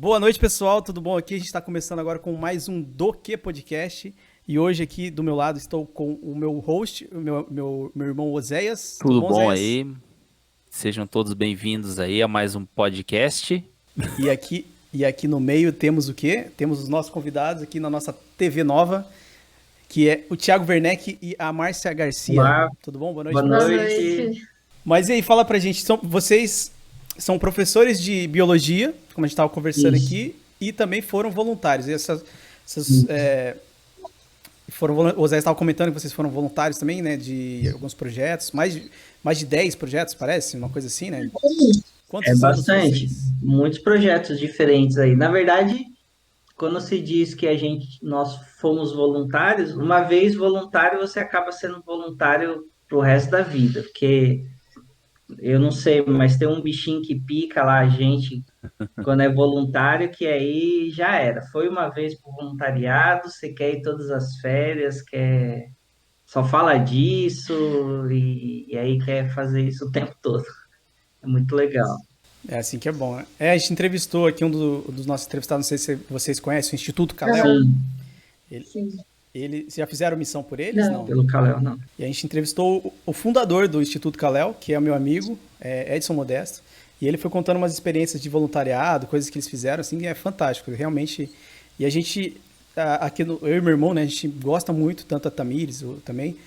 Boa noite, pessoal. Tudo bom aqui? A gente está começando agora com mais um Do Que Podcast. E hoje aqui do meu lado estou com o meu host, o meu irmão Oséias. Tudo Tudo bom, bom Oséias? aí? Sejam todos bem-vindos aí a mais um podcast. E aqui no meio temos o quê? Temos os nossos convidados aqui na nossa TV nova, que é o Thiago Werneck e a Márcia Garcia. Olá, Tudo bom? Boa noite boa para Boa vocês. noite. noite. Mas e aí, fala pra gente, vocês são professores de biologia, como a gente estava conversando Isso. aqui, e também foram voluntários. E Isso. o Zé estava comentando que vocês foram voluntários também, né, de alguns projetos, mais de 10 projetos, parece, uma coisa assim, né? É Quantos anos bastante, vocês... muitos projetos diferentes aí. Na verdade, quando se diz que nós fomos voluntários, uma vez voluntário, você acaba sendo voluntário pro resto da vida, porque eu não sei, mas tem um bichinho que pica lá a gente quando é voluntário, que aí já era. Foi uma vez pro voluntariado, você quer ir todas as férias, quer só fala disso e aí quer fazer isso o tempo todo. É muito legal. É assim que é bom, né? A gente entrevistou aqui dos nossos entrevistados, não sei se vocês conhecem, o Instituto Calel. Aham, Sim, Ele, sim. vocês já fizeram missão por eles? Não. Não. pelo Kalel, não. E a gente entrevistou o fundador do Instituto Calel, que é o meu amigo, Edson Modesto, e ele foi contando umas experiências de voluntariado, coisas que eles fizeram, assim, é fantástico, realmente. E a gente, aqui, eu e meu irmão, né, a gente gosta muito, tanto a Tamires também,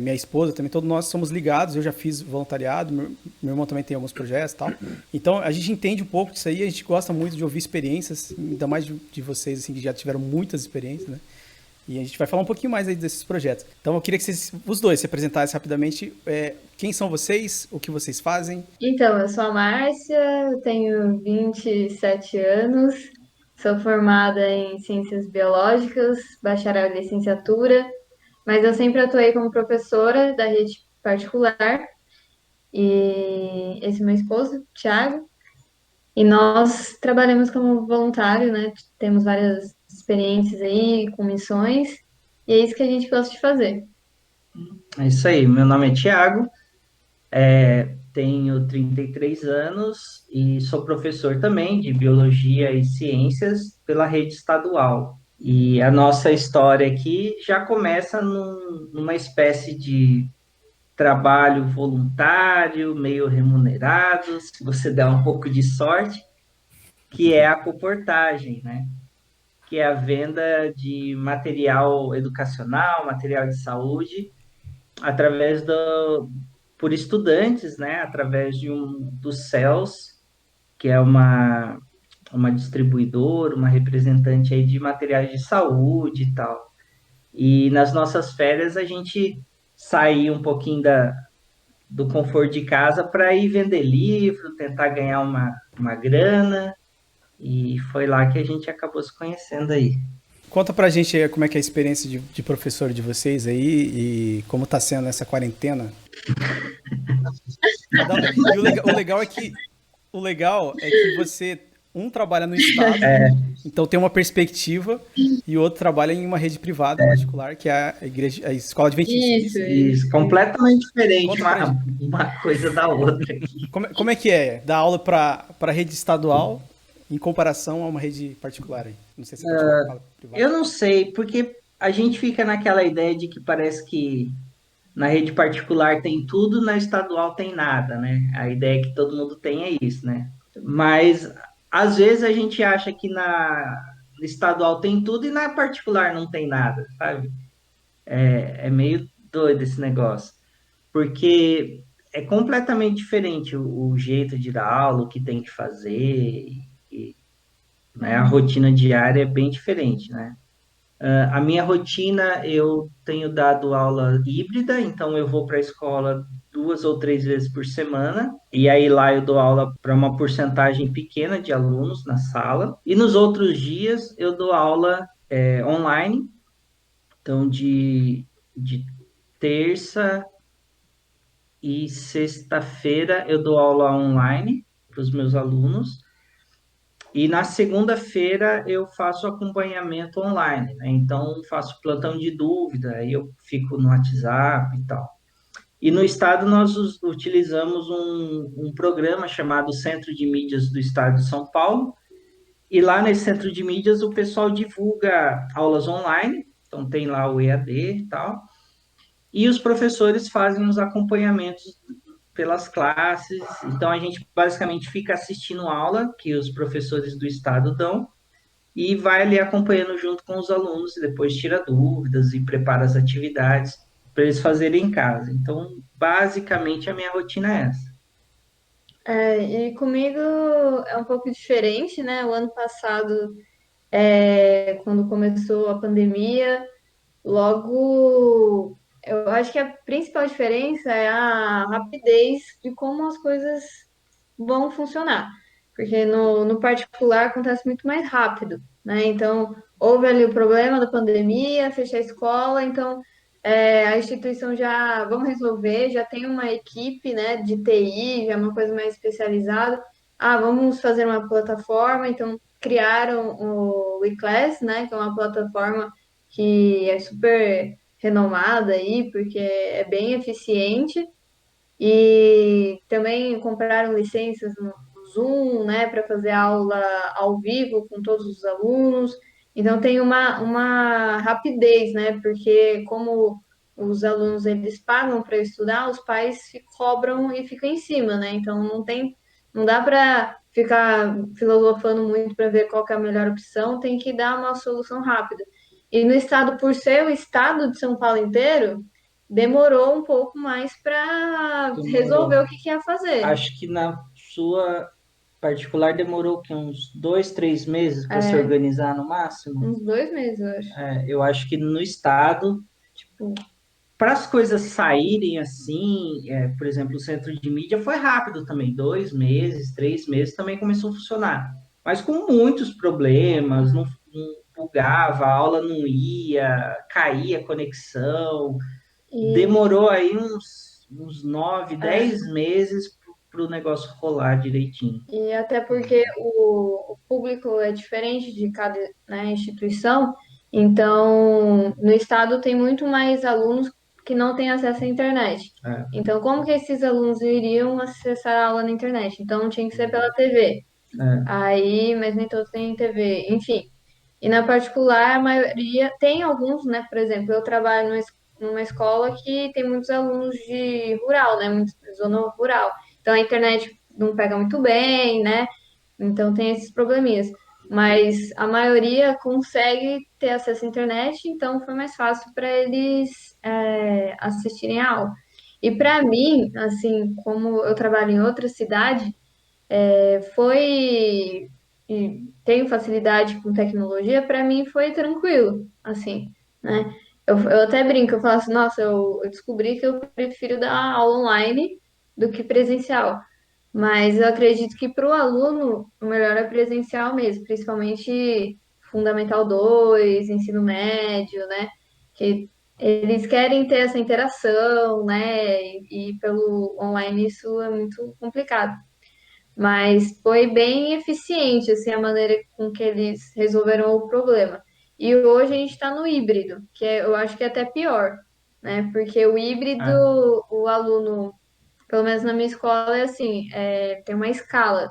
minha esposa também, todos nós somos ligados, eu já fiz voluntariado, meu irmão também tem alguns projetos e tal. Então, a gente entende um pouco disso aí, a gente gosta muito de ouvir experiências, ainda mais de vocês, assim, que já tiveram muitas experiências, né? E a gente vai falar um pouquinho mais aí desses projetos. Então eu queria que os dois se apresentassem rapidamente. Quem são vocês, o que vocês fazem. Então, eu sou a Márcia, eu tenho 27 anos, sou formada em Ciências Biológicas, bacharel em licenciatura, mas eu sempre atuei como professora da rede particular. E esse é meu esposo, Thiago, e nós trabalhamos como voluntário, né? Temos várias experiências aí com missões, e é isso que a gente gosta de fazer. É isso aí. Meu nome é Tiago, tenho 33 anos e sou professor também de Biologia e Ciências pela rede estadual. E a nossa história aqui já começa numa espécie de trabalho voluntário, meio remunerado, se você der um pouco de sorte, que é a comportagem, né? Que é a venda de material educacional, material de saúde, através por estudantes, né? Através dos CELS, que é uma distribuidora, uma representante aí de materiais de saúde e tal. E nas nossas férias a gente sai um pouquinho do conforto de casa para ir vender livro, tentar ganhar uma grana, e foi lá que a gente acabou se conhecendo aí. Conta pra gente aí como é que é a experiência de professor de vocês aí e como tá sendo essa quarentena. E o legal é que você trabalha no estado, então tem uma perspectiva, e o outro trabalha em uma rede privada particular, que é a escola adventista. Isso, Isso, isso. completamente diferente Conta pra gente. uma coisa da outra. Como é que é dar aula para rede estadual em comparação a uma rede particular aí? Não sei se é particular ou privada. Eu não sei, porque a gente fica naquela ideia de que parece que na rede particular tem tudo, na estadual tem nada, né? A ideia que todo mundo tem é isso, né? Mas às vezes a gente acha que na estadual tem tudo e na particular não tem nada, sabe? É meio doido esse negócio, porque é completamente diferente o jeito de dar aula, o que tem que fazer, né? A rotina diária é bem diferente, né? A minha rotina, eu tenho dado aula híbrida, então eu vou para a escola 2 ou 3 vezes por semana, e aí lá eu dou aula para uma porcentagem pequena de alunos na sala, e nos outros dias eu dou aula online, então de terça e sexta-feira eu dou aula online para os meus alunos, e na segunda-feira eu faço acompanhamento online, né? Então faço plantão de dúvida, aí eu fico no WhatsApp e tal. E no estado nós utilizamos um programa chamado Centro de Mídias do Estado de São Paulo, E lá nesse centro de mídias o pessoal divulga aulas online, então tem lá o EAD e tal, e os professores fazem os acompanhamentos pelas classes, então a gente basicamente fica assistindo aula que os professores do estado dão e vai ali acompanhando junto com os alunos e depois tira dúvidas e prepara as atividades para eles fazerem em casa. Então, basicamente a minha rotina é essa. E comigo é um pouco diferente, né? O ano passado, quando começou a pandemia, logo, eu acho que a principal diferença é a rapidez de como as coisas vão funcionar. Porque no particular acontece muito mais rápido, né? Então, houve ali o problema da pandemia, fechar a escola, então a instituição já vamos resolver, já tem uma equipe, né, de TI, já é uma coisa mais especializada. Ah, vamos fazer uma plataforma, então criaram o eClass, né, que é uma plataforma que é super renomada aí, porque é bem eficiente. E também compraram licenças no Zoom, né, para fazer aula ao vivo com todos os alunos. Então tem uma rapidez, né, porque como os alunos eles pagam para estudar, os pais cobram e ficam em cima, né? Então não dá para ficar filosofando muito para ver qual que é a melhor opção, tem que dar uma solução rápida. E no estado, por ser o estado de São Paulo inteiro, demorou um pouco mais para resolver Demorou. o que que ia fazer. Acho que na sua particular demorou que uns 2, 3 meses para se É, organizar no máximo. uns 2 meses, eu acho. Eu acho que no estado, Tipo, para as coisas saírem assim, por exemplo, o centro de mídia foi rápido também, 2 meses, 3 meses também começou a funcionar, mas com muitos problemas, não bugava, a aula não ia, caía a conexão, e, demorou aí uns 9, é, 10 meses para o negócio rolar direitinho. e até porque o público é diferente de cada, né, instituição, então no estado tem muito mais alunos que não têm acesso à internet. É, Então, como que esses alunos iriam acessar a aula na internet? Então, tinha que ser pela TV. é, Aí, mas nem todos têm TV. Enfim, e na particular, a maioria tem alguns, né? Por exemplo, eu trabalho numa escola que tem muitos alunos de rural, né? Muito, zona rural. Então a internet não pega muito bem, né? Então tem esses probleminhas. Mas a maioria consegue ter acesso à internet, então foi mais fácil para eles assistirem a aula. E para mim, assim, como eu trabalho em outra cidade, foi e tenho facilidade com tecnologia, para mim foi tranquilo, assim, né? Eu até brinco, eu falo assim, nossa, eu descobri que eu prefiro dar aula online do que presencial. Mas eu acredito que para o aluno o melhor é presencial mesmo, principalmente Fundamental 2 ensino médio, né? Que eles querem ter essa interação, né? E pelo online isso é muito complicado. Mas foi bem eficiente assim a maneira com que eles resolveram o problema. E hoje a gente está no híbrido, eu acho que é até pior, né? Porque o híbrido, é, o aluno, pelo menos na minha escola, é assim, tem uma escala.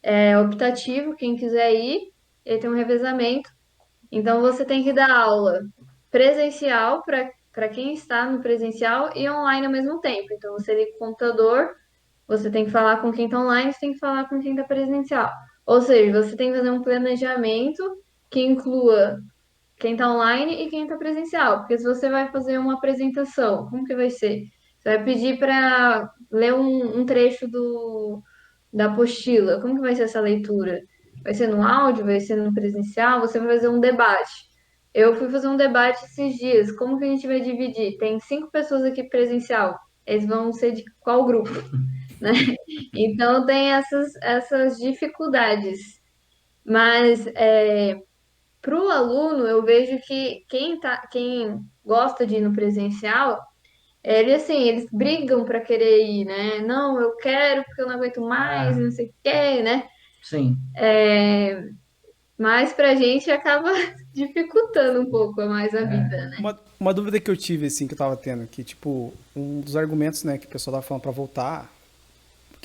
É optativo, quem quiser ir, ele tem um revezamento. Então você tem que dar aula presencial para quem está no presencial e online ao mesmo tempo. Então você liga o computador, você tem que falar com quem está online, você tem que falar com quem está presencial. Ou seja, você tem que fazer um planejamento que inclua quem está online e quem está presencial. Porque se você vai fazer uma apresentação, como que vai ser? Você vai pedir para ler um trecho da apostila. Como que vai ser essa leitura? Vai ser no áudio? Vai ser no presencial? Você vai fazer um debate. Eu fui fazer um debate esses dias. Como que a gente vai dividir? Tem 5 pessoas aqui presencial. Eles vão ser de qual grupo? Né? Então tem essas dificuldades. Mas para o aluno, eu vejo que quem gosta de ir no presencial, eles brigam para querer ir, né? Não, eu quero porque eu não aguento mais, ah, não sei o quê, né? sim. Mas para a gente acaba dificultando um pouco mais a vida, né? Uma dúvida que eu tive, assim, que eu tava tendo, que, tipo, um dos argumentos, né, que o pessoal tava falando pra voltar,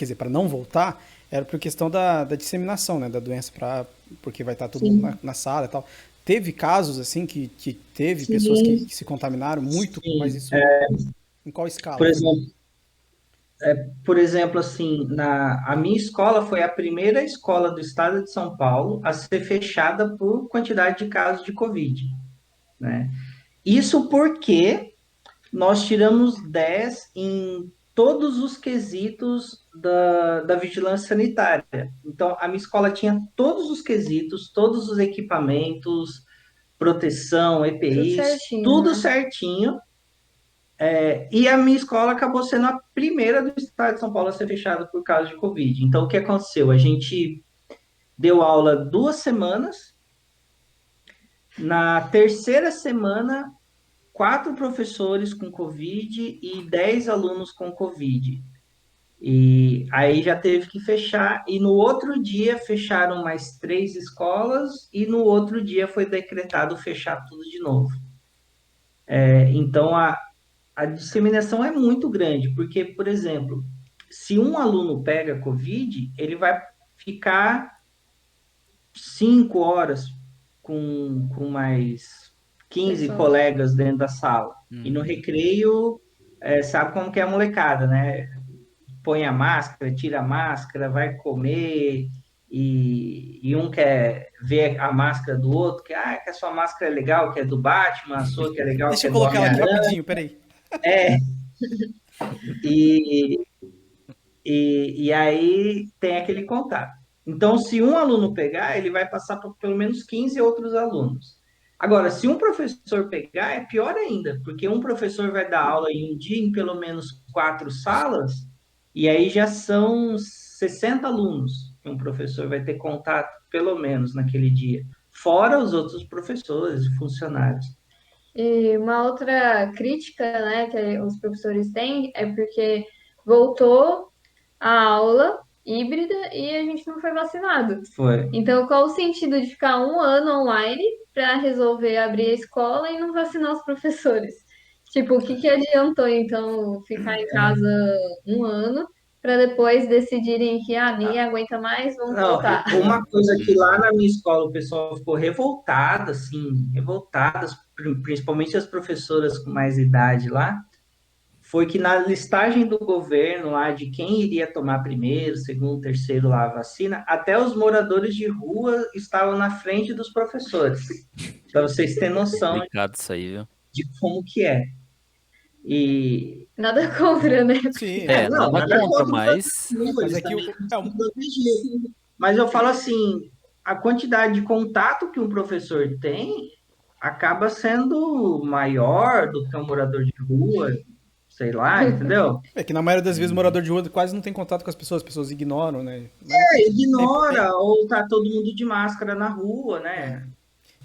quer dizer, para não voltar, era por questão da disseminação, né, da doença, porque vai estar todo mundo Sim, na sala e tal. Teve casos, assim, que teve pessoas sim, que se contaminaram muito, mas sim. isso em qual escala, Por assim? exemplo, por exemplo, assim, a minha escola foi a primeira escola do estado de São Paulo a ser fechada por quantidade de casos de Covid, né? Isso porque nós tiramos 10 em todos os quesitos da vigilância sanitária. Então, a minha escola tinha todos os quesitos, todos os equipamentos, proteção, Tudo EPIs, certinho, tudo né? certinho. E a minha escola acabou sendo a primeira do estado de São Paulo a ser fechada por causa de Covid. Então, o que aconteceu? A gente deu aula 2 semanas. Na terceira semana, 4 professores com Covid e 10 alunos com Covid. E aí já teve que fechar. E no outro dia fecharam mais 3 escolas. E no outro dia foi decretado fechar tudo de novo. Então a disseminação é muito grande, porque, por exemplo, se um aluno pega Covid, ele vai ficar 5 horas com mais 15 Pessoal. colegas dentro da sala. E no Uhum. recreio, sabe como que é a molecada, né? Põe a máscara, tira a máscara, vai comer, e um quer ver a máscara do outro, que a sua máscara é legal, que é do Batman, a sua que é legal, Deixa que eu é do colocar ela aqui Homem-Aranha. rapidinho, peraí. É, e, e aí tem aquele contato. Então, se um aluno pegar, ele vai passar para pelo menos 15 outros alunos. Agora, se um professor pegar, é pior ainda, porque um professor vai dar aula em um dia em pelo menos 4 salas, e aí já são 60 alunos que um professor vai ter contato, pelo menos, naquele dia. Fora os outros professores e funcionários. E uma outra crítica, né, que os professores têm é porque voltou a aula híbrida e a gente não foi vacinado. Foi. Então, qual o sentido de ficar um ano online para resolver abrir a escola e não vacinar os professores? Tipo, o que que adiantou, então, ficar em casa um ano para depois decidirem que ninguém aguenta mais, vamos Não, voltar? uma coisa que Uhum. lá na minha escola o pessoal ficou revoltado, assim, revoltadas, principalmente as professoras com mais idade lá, foi que na listagem do governo lá de quem iria tomar primeiro, segundo, terceiro lá a vacina, até os moradores de rua estavam na frente dos professores, para vocês terem noção Complicado isso aí, viu? de como que é. E, Nada contra, né? Sim, É, não, nada nada contra, contra o mas Brasil, mas eles é que também o, têm que proteger. Mas eu falo assim, a quantidade de contato que um professor tem acaba sendo maior do que um morador de rua, sei lá, entendeu? é que na maioria das vezes o uhum. morador de rua quase não tem contato com as pessoas ignoram, né? Mas é, Ignora ou tá todo mundo de máscara na rua, né?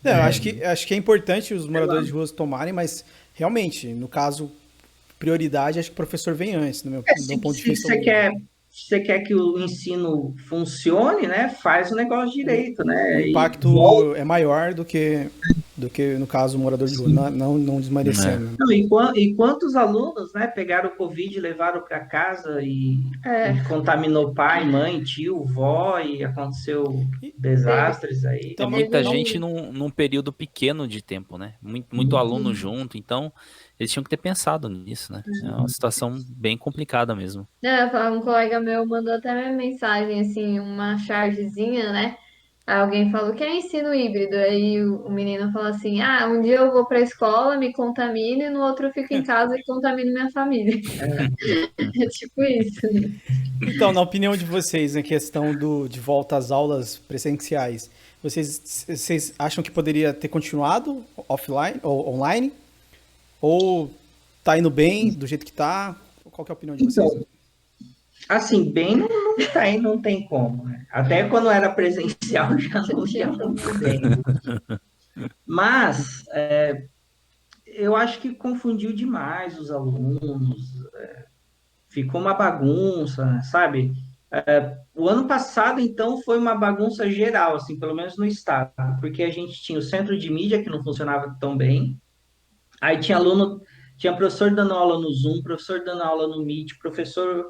não, eu acho que é importante os Sei lá. moradores de ruas tomarem, mas realmente, no caso, prioridade, acho que o professor vem antes, no meu Se, ponto de se vista você hoje. quer, se você quer que o ensino funcione, né? Faz o negócio direito, O né? E volta. impacto é maior do que no caso, o morador de rua, não É. desmerecendo. Né? Não, e quantos alunos, né, pegaram o Covid, levaram para casa e É, contaminou pai, mãe, tio, vó, e aconteceu E, teve, desastres aí. É então, muita não, gente teve. num período pequeno de tempo, né? Muito aluno junto, então eles tinham que ter pensado nisso, né? É uma situação bem complicada mesmo. Um colega meu mandou até minha mensagem, assim, uma chargezinha, né? Aí alguém falou que é ensino híbrido. Aí o menino falou assim: um dia eu vou pra escola, me contamino, e no outro eu fico em casa e contamino minha família. É tipo isso. então, na opinião de vocês, na questão de volta às aulas presenciais, vocês acham que poderia ter continuado offline ou online? Ou tá indo bem do jeito que tá? Qual que é a opinião de vocês? Então, assim, bem não tem, não tem como, né? Até quando era presencial já não ia muito bem. Mas eu acho que confundiu demais os alunos, ficou uma bagunça, sabe? O ano passado, então, foi uma bagunça geral, assim, pelo menos no estado, porque a gente tinha o centro de mídia que não funcionava tão bem, aí tinha professor dando aula no Zoom, professor dando aula no Meet, professor.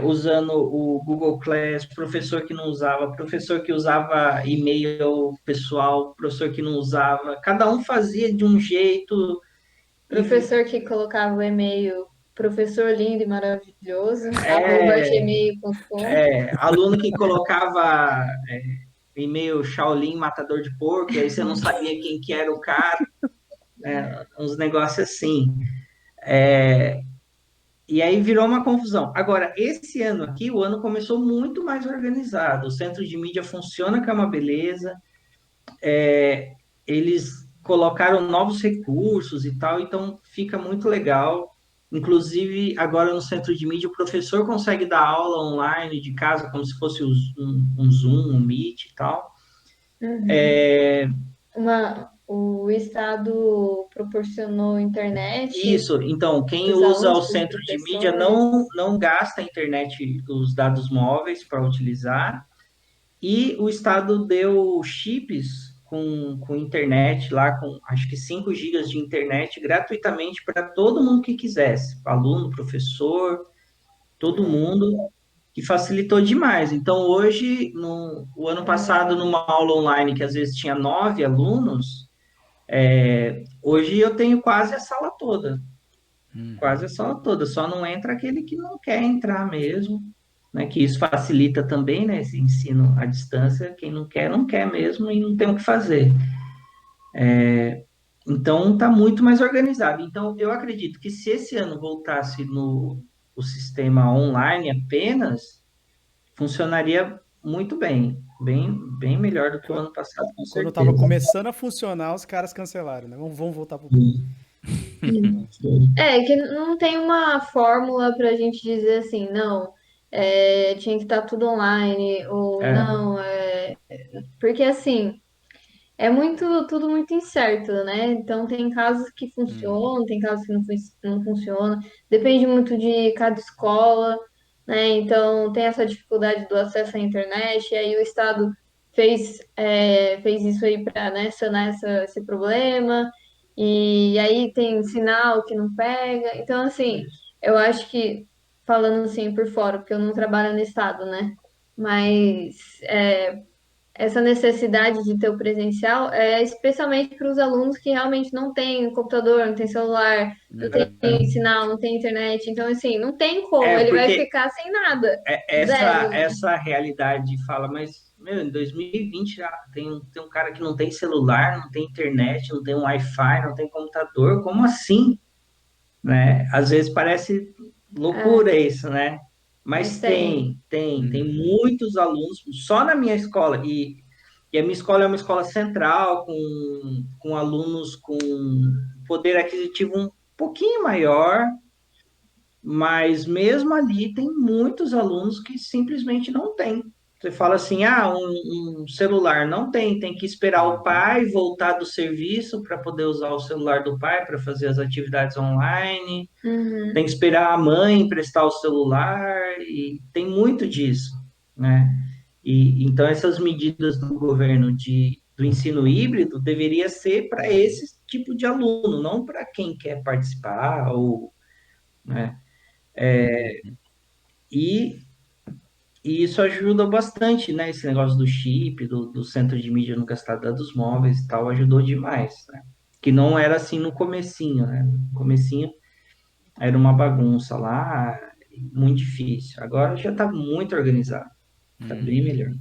usando o Google Class, professor que não usava, professor que usava e-mail pessoal, professor que não usava. Cada um fazia de um jeito e Professor que colocava o e-mail, professor lindo e maravilhoso, arroba é, gmail.com. aluno que colocava e-mail Shaolin matador de porco, e aí você não sabia quem que era o cara, uns negócios assim. E aí virou uma confusão. Agora, esse ano aqui, o ano começou muito mais organizado. O centro de mídia funciona que é uma beleza. Eles colocaram novos recursos e tal, então fica muito legal. Inclusive, agora no centro de mídia, o professor consegue dar aula online de casa, como se fosse um Zoom, um Meet e tal. Uhum. O Estado proporcionou internet Isso, então, quem para os usa o alunos, para os centro de mídia professores. não gasta a internet, os dados móveis para utilizar. E o estado deu chips com internet lá, com acho que 5 gigas de internet gratuitamente para todo mundo que quisesse, aluno, professor, todo mundo, que facilitou demais. Então, hoje, o ano passado, numa aula online que às vezes tinha 9 alunos, hoje eu tenho quase a sala toda, só não entra aquele que não quer entrar mesmo, né? Que isso facilita também, né? Esse ensino à distância, quem não quer mesmo e não tem o que fazer. Então, está muito mais organizado. Então, eu acredito que se esse ano voltasse no o sistema online apenas, funcionaria muito bem melhor do que o Qu- ano passado, com Quando tava certeza. começando a funcionar, os caras cancelaram, né? Vamos voltar pro público. É, que não tem uma fórmula para a gente dizer assim, não, tinha que estar tudo online, ou É, não, porque assim, é tudo muito incerto, né? Então tem casos que Uhum. funcionam, tem casos que não funcionam, depende muito de cada escola, né? Então tem essa dificuldade do acesso à internet, e aí o Estado fez isso aí para, né, sanar esse problema, e aí tem sinal que não pega. Então, assim, eu acho que, falando assim por fora, porque eu não trabalho no Estado, né? Mas essa necessidade de ter o presencial é especialmente para os alunos que realmente não têm computador, não tem celular, não Uhum. tem sinal, não tem internet. Então, assim, não tem como, ele vai porque ficar sem nada. essa, Zero. essa realidade fala, mas, meu, em 2020 já tem um cara que não tem celular, não tem internet, não tem um Wi-Fi, não tem computador, como assim? Né? Às vezes parece É, loucura isso, né? mas Mas tem. tem Uhum. muitos alunos, só na minha escola, e a minha escola é uma escola central, com alunos com poder aquisitivo um pouquinho maior, mas mesmo ali tem muitos alunos que simplesmente não têm. Você fala assim, um celular não tem que esperar o Uhum. pai voltar do serviço para poder usar o celular do pai para fazer as atividades online, tem Uhum. que esperar a mãe emprestar o celular, e tem muito disso, né? E então essas medidas do governo do ensino híbrido deveria ser para esse tipo de aluno, não para quem quer participar ou, né? Uhum. E, e isso ajuda bastante, né? Esse negócio do chip, do centro de mídia no gastar dados móveis e tal, ajudou demais, né? Que não era assim no comecinho, né? No comecinho era uma bagunça lá, muito difícil. Agora já está muito organizado, está bem Uhum. melhor.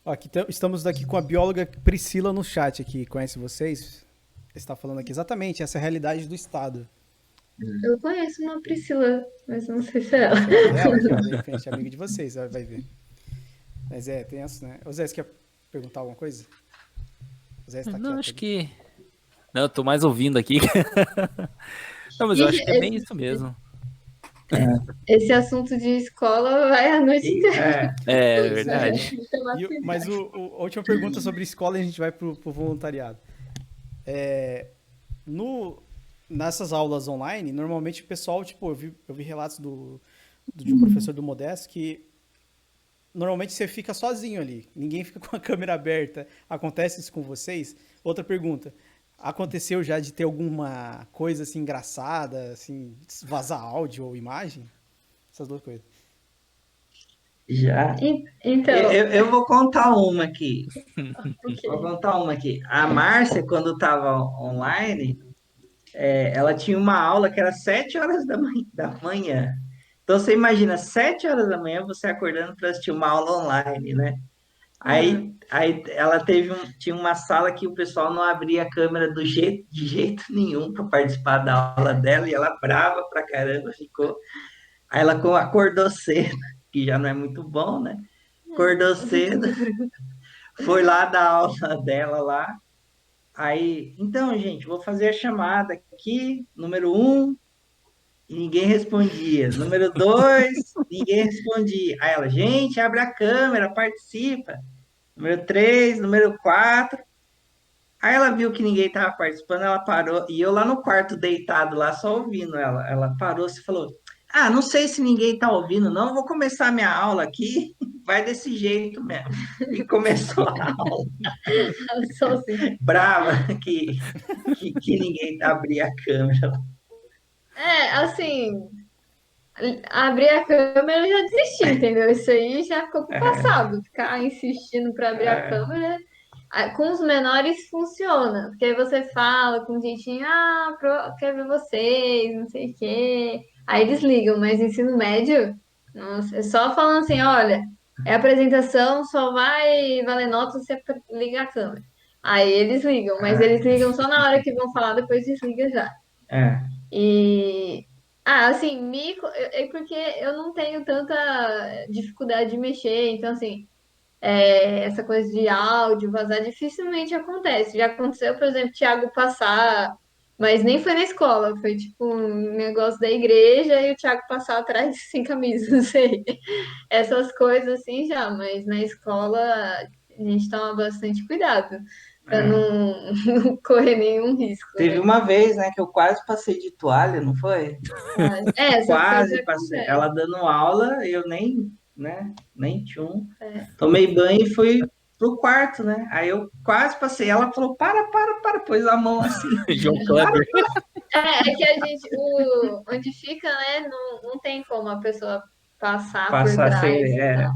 Ó, estamos aqui com a bióloga Priscila no chat aqui. Conhece vocês? Está falando aqui exatamente essa é a realidade do Estado. Eu conheço uma Priscila, mas não sei se é ela. Você conhece ela aqui, ó, de repente, amiga de vocês, vai ver. Mas tem essa, né? O Zé, você quer perguntar alguma coisa? O Zé está Não, quieto acho ali. que. Não, eu tô mais ouvindo aqui. Não, mas eu Ixi, acho que é bem isso mesmo. esse assunto de escola vai a noite E, inteira. É Pois é. verdade. Tomar Mas cuidado. a última pergunta sobre escola e a gente vai pro voluntariado. No, Nessas aulas online, normalmente o pessoal, tipo, eu vi relatos de um professor do Modesto que normalmente você fica sozinho ali, ninguém fica com a câmera aberta. Acontece isso com vocês? Outra pergunta. Aconteceu já de ter alguma coisa assim engraçada, assim, vazar áudio ou imagem? Essas duas coisas. Já. Então, Eu vou contar uma aqui. ok. Vou contar uma aqui. A Márcia, quando estava online, ela tinha uma aula que era 7 horas da manhã. Então você imagina, 7 horas da manhã você acordando para assistir uma aula online, né? Uhum. Aí ela tinha uma sala que o pessoal não abria a câmera de jeito nenhum para participar da aula dela, e ela brava pra caramba ficou. Aí ela acordou cedo, que já não é muito bom, né? Acordou cedo, foi lá dar aula dela lá. Aí, então, gente, vou fazer a chamada aqui, número um, e ninguém respondia. Número dois, ninguém respondia. Aí ela, gente, abre a câmera, participa. Número três, número quatro. Aí ela viu que ninguém estava participando, ela parou, e eu lá no quarto deitado lá, só ouvindo ela. Ela parou e falou: Ah, não sei se ninguém está ouvindo, não, vou começar minha aula aqui, vai desse jeito mesmo. E começou a aula, Só assim. brava que ninguém abria a câmera. Assim, abrir a câmera eu já desisti, entendeu? Isso aí já ficou pro passado. Ficar insistindo para abrir a É, câmera. Com os menores funciona, porque aí você fala com o jeitinho, quero ver vocês, não sei o quê. Aí eles ligam, mas ensino médio, nossa, é só falando assim, olha, é apresentação, só vai valer nota se você ligar a câmera. Aí eles ligam, mas eles ligam só na hora que vão falar, depois desliga já. é. E assim, é porque eu não tenho tanta dificuldade de mexer, então assim, essa coisa de áudio vazar dificilmente acontece. Já aconteceu, por exemplo, Thiago passar, mas nem foi na escola, foi tipo um negócio da igreja e o Thiago passar atrás sem camisa, não sei. Essas coisas assim já, mas na escola a gente toma bastante cuidado para É. não correr nenhum risco, Teve né? uma vez, né, que eu quase passei de toalha, não foi? Essas coisas Quase passei. Ela acontecem. dando aula, eu nem, né, nem tchum. É. Tomei banho e fui pro quarto, né? Aí eu quase passei. Ela falou: para, pôs a mão assim. João Para, Kleber. É que a gente, onde fica, né, não tem como a pessoa passar por passar trás sem. e tal.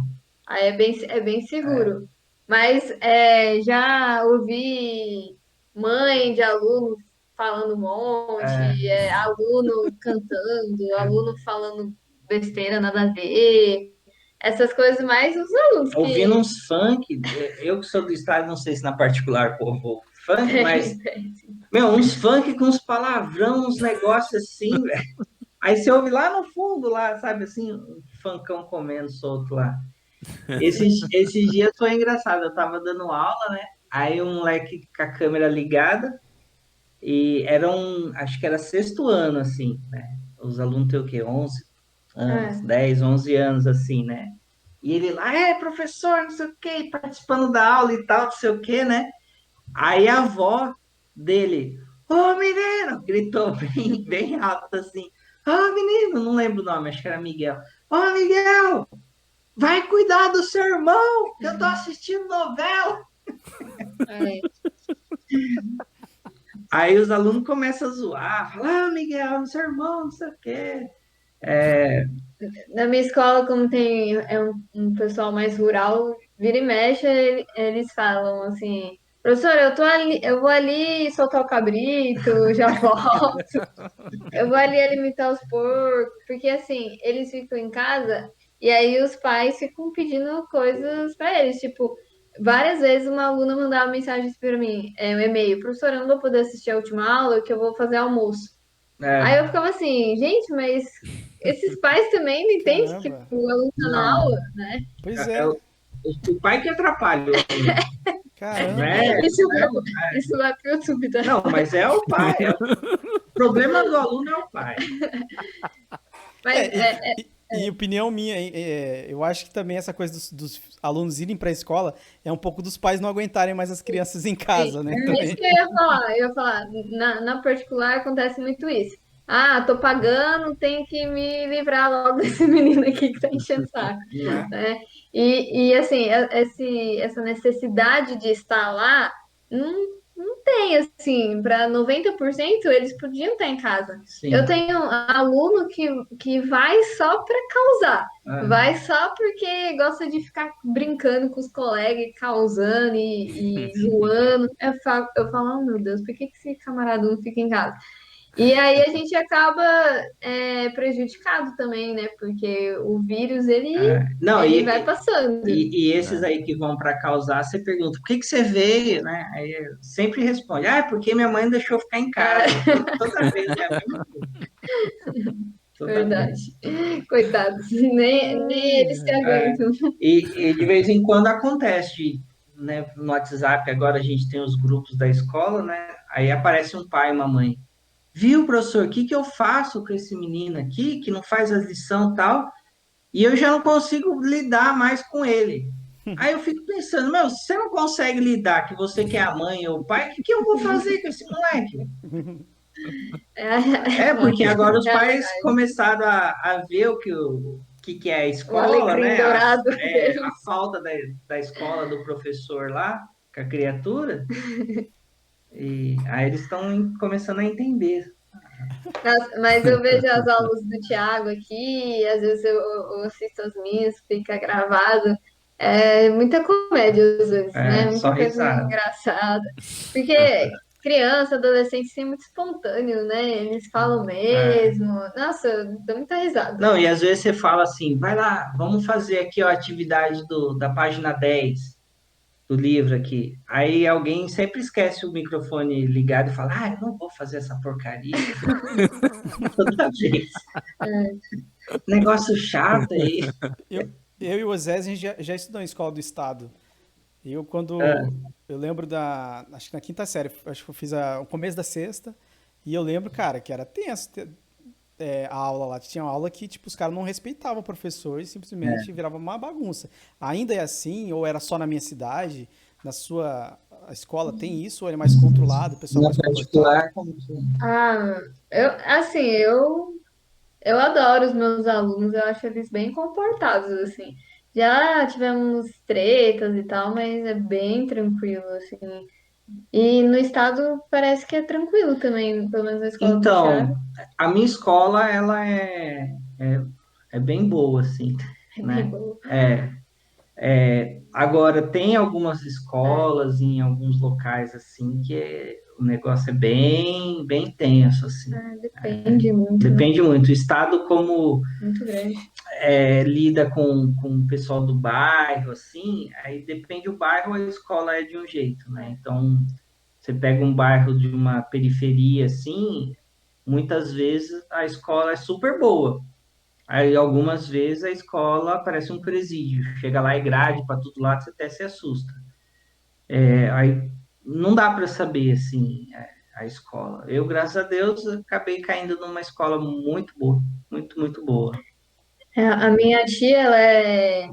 Aí é bem seguro. Mas já ouvi mãe de aluno falando um monte, É. aluno cantando, aluno falando besteira, nada a ver. Essas coisas mais os alunos Ouvindo que uns funk, eu que sou do estado, não sei se na particular povo funk, mas, tem. meu, uns funk com uns palavrão, uns negócios assim, velho. Aí você ouve lá no fundo, lá, sabe assim, um funkão comendo solto lá. Esses dias foi engraçado, eu tava dando aula, né? Aí um moleque com a câmera ligada, e acho que era sexto ano, assim, né? Os alunos têm o quê? 11 anos, É. 10, 11 anos, assim, né? E ele lá, professor, não sei o quê, participando da aula e tal, não sei o quê, né? Aí a avó dele, ô menino, gritou bem alto assim, ô menino, não lembro o nome, acho que era Miguel. Ô Miguel, vai cuidar do seu irmão, que eu tô assistindo novela. É. Aí os alunos começam a zoar, falar, Miguel, seu irmão, não sei o quê. É, Na minha escola, como tem um pessoal mais rural, vira e mexe, eles falam assim, professora, eu vou ali soltar o cabrito, já volto. Eu vou ali alimentar os porcos, porque assim, eles ficam em casa e aí os pais ficam pedindo coisas para eles, tipo, várias vezes uma aluna mandava mensagem para mim, um e-mail, professora, eu não vou poder assistir a última aula que eu vou fazer almoço. Aí é, eu ficava assim, gente, mas esses pais também não entendem que Caramba. o aluno tá na não, aula, né? Pois é é. o pai que atrapalha o aluno. Não Caramba. é, Isso não é vai, isso vai pro YouTube, tá? não, mas é o pai. O problema do aluno é o pai. Mas É, e opinião minha, eu acho que também essa coisa dos alunos irem para a escola é um pouco dos pais não aguentarem mais as crianças em sim, casa, né? isso Também. que eu ia falar. Eu ia falar, na particular acontece muito isso. Tô pagando, tenho que me livrar logo desse menino aqui que tá enchendo o saco, Né? né? E assim, essa necessidade de estar lá não, não tem, assim, para 90% eles podiam estar em casa. Sim. Eu tenho um aluno que vai só para causar, vai só porque gosta de ficar brincando com os colegas, e causando e zoando. Eu falo, oh, meu Deus, por que esse camarada não fica em casa? E aí a gente acaba prejudicado também, né? Porque o vírus, Não, ele vai passando. e esses aí que vão para causar, você pergunta, por que que você veio, né? Aí sempre responde, é porque minha mãe não deixou eu ficar em casa. Toda vez é a mesma coisa. Toda vez. Verdade. Coitados, nem eles se aguentam. E de vez em quando acontece, né? No WhatsApp, agora a gente tem os grupos da escola, né? Aí aparece um pai e uma mãe. Viu, professor, o que que eu faço com esse menino aqui, que não faz as lições e tal, e eu já não consigo lidar mais com ele. Aí eu fico pensando, meu, se você não consegue lidar, que você que é a mãe ou o pai, o que que eu vou fazer com esse moleque? Porque agora os É a pais verdade. começaram a ver que é a O escola, alecrim né? dourado A dele. falta da escola, do professor lá, com a criatura, e aí eles estão começando a entender. Nossa, mas eu vejo as aulas do Thiago aqui, e às vezes eu assisto as minhas, fica gravado. É muita comédia às vezes, né? Só Muita coisa risada. engraçada. Porque criança, adolescente, é muito espontâneo, né? Eles falam É. mesmo. Nossa, eu dou muita risada. Não, e às vezes você fala assim, vai lá, vamos fazer aqui ó, a atividade da página 10 do livro aqui. Aí alguém sempre esquece o microfone ligado e fala, eu não vou fazer essa porcaria. Toda vez. Negócio chato aí. Eu e o Osés, a gente já estudou em escola do estado. É, Eu lembro acho que na quinta série, acho que eu fiz o começo da sexta, e eu lembro, cara, que era tenso a aula lá. Tinha uma aula que, tipo, os caras não respeitavam o professor e simplesmente virava uma bagunça. Ainda é assim, ou era só na minha cidade? Na sua a escola tem isso, ou ele é mais controlado, o pessoal é na mais comportado? particular, como que... Ah, eu adoro os meus alunos, eu acho eles bem comportados, assim. Já tivemos tretas e tal, mas é bem tranquilo, assim. E no estado parece que é tranquilo também, pelo menos na escola do Thiago. Então, a minha escola, ela é bem boa, assim, É bem né? bom. Agora, tem algumas escolas em alguns locais, assim, que o negócio é bem, bem tenso, assim. Depende muito, né? Depende muito. O estado, como Muito grande. lida com o pessoal do bairro, assim, aí depende do bairro, a escola é de um jeito, né? Então, você pega um bairro de uma periferia, assim, muitas vezes a escola é super boa. Aí, algumas vezes, a escola parece um presídio. Chega lá e grade para todo lado, você até se assusta. Aí, não dá para saber, assim, a escola. Eu, graças a Deus, acabei caindo numa escola muito boa. Muito, muito boa. A minha tia, ela é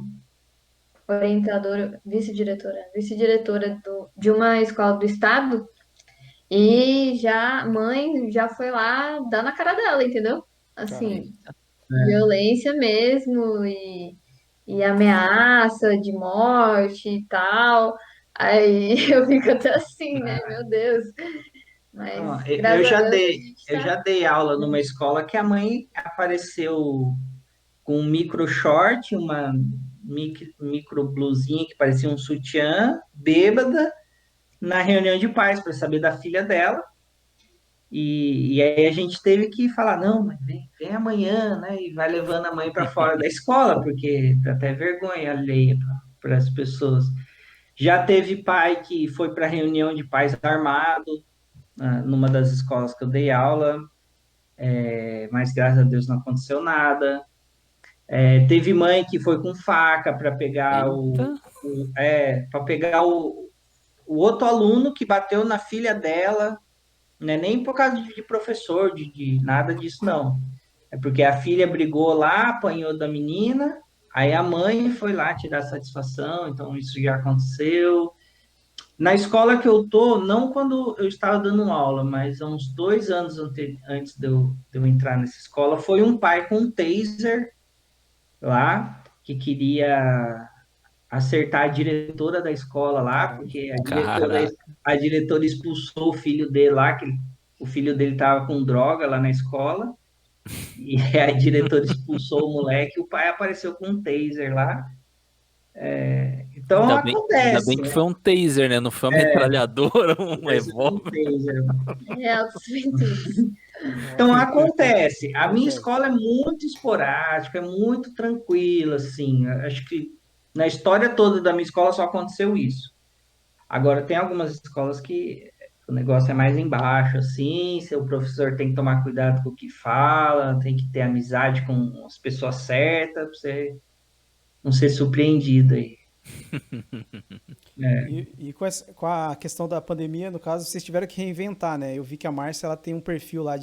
orientadora, vice-diretora de uma escola do estado e já, mãe, já foi lá dar na cara dela, entendeu? Caramba. Assim, violência mesmo e ameaça de morte e tal. Aí eu fico até assim, né? Meu Deus. Mas Ó, graças a Deus a gente eu tá. já dei aula numa escola que a mãe apareceu com um micro short, uma micro blusinha que parecia um sutiã, bêbada, na reunião de pais para saber da filha dela. E aí a gente teve que falar, não, mas vem amanhã, né? E vai levando a mãe para fora da escola, porque dá até vergonha alheia para as pessoas. Já teve pai que foi para reunião de pais armado, numa das escolas que eu dei aula, mas graças a Deus não aconteceu nada. Teve mãe que foi com faca para pegar Eita. para pegar o outro aluno que bateu na filha dela, não é nem por causa de professor, de nada disso, não. É porque a filha brigou lá, apanhou da menina, aí a mãe foi lá tirar satisfação, então isso já aconteceu. Na escola que eu tô, não quando eu estava dando aula, mas há uns 2 anos antes de eu entrar nessa escola, foi um pai com um taser lá, que queria acertar a diretora da escola lá, Caramba. porque Caraca. a diretora expulsou o filho dele lá, que o filho dele tava com droga lá na escola, e a diretora expulsou o moleque, e o pai apareceu com um taser lá. Então Ainda bem acontece, que né? foi um taser, né? Não foi uma metralhadora, um Apareceu com um revólver. taser. Altos feitiços. Então Nossa, acontece. A minha acontece. escola é muito esporádica, é muito tranquila, assim. Acho que na história toda da minha escola só aconteceu isso. Agora tem algumas escolas que o negócio é mais embaixo, assim. Seu professor tem que tomar cuidado com o que fala, tem que ter amizade com as pessoas certas, para você não ser surpreendido aí. É, E com a questão da pandemia, no caso, vocês tiveram que reinventar, né? Eu vi que a Márcia ela tem um perfil lá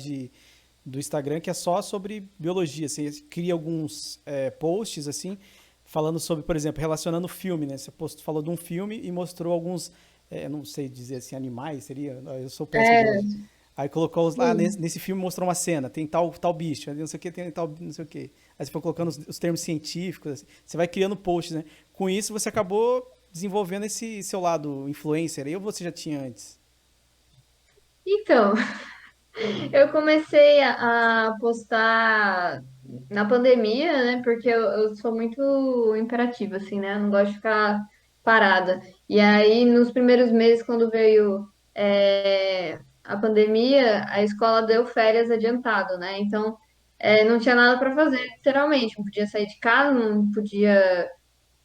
do Instagram que é só sobre biologia. Assim, cria alguns posts assim, falando sobre, por exemplo, relacionando filme, né? Você falou de um filme e mostrou alguns, não sei dizer assim, animais, seria? Eu sou péssimo em É, biologia. Aí colocou os lá, sim. nesse filme mostrou uma cena, tem tal bicho, não sei o que, tem tal, não sei o que. Aí você foi colocando os termos científicos, assim, você vai criando posts, né? Com isso você acabou desenvolvendo esse seu lado influencer, aí ou você já tinha antes? Então, eu comecei a postar na pandemia, né? Porque eu sou muito imperativa, assim, né? Eu não gosto de ficar parada. E aí, nos primeiros meses, quando veio a pandemia, a escola deu férias adiantado, né? Então, não tinha nada para fazer, literalmente. Não podia sair de casa, não podia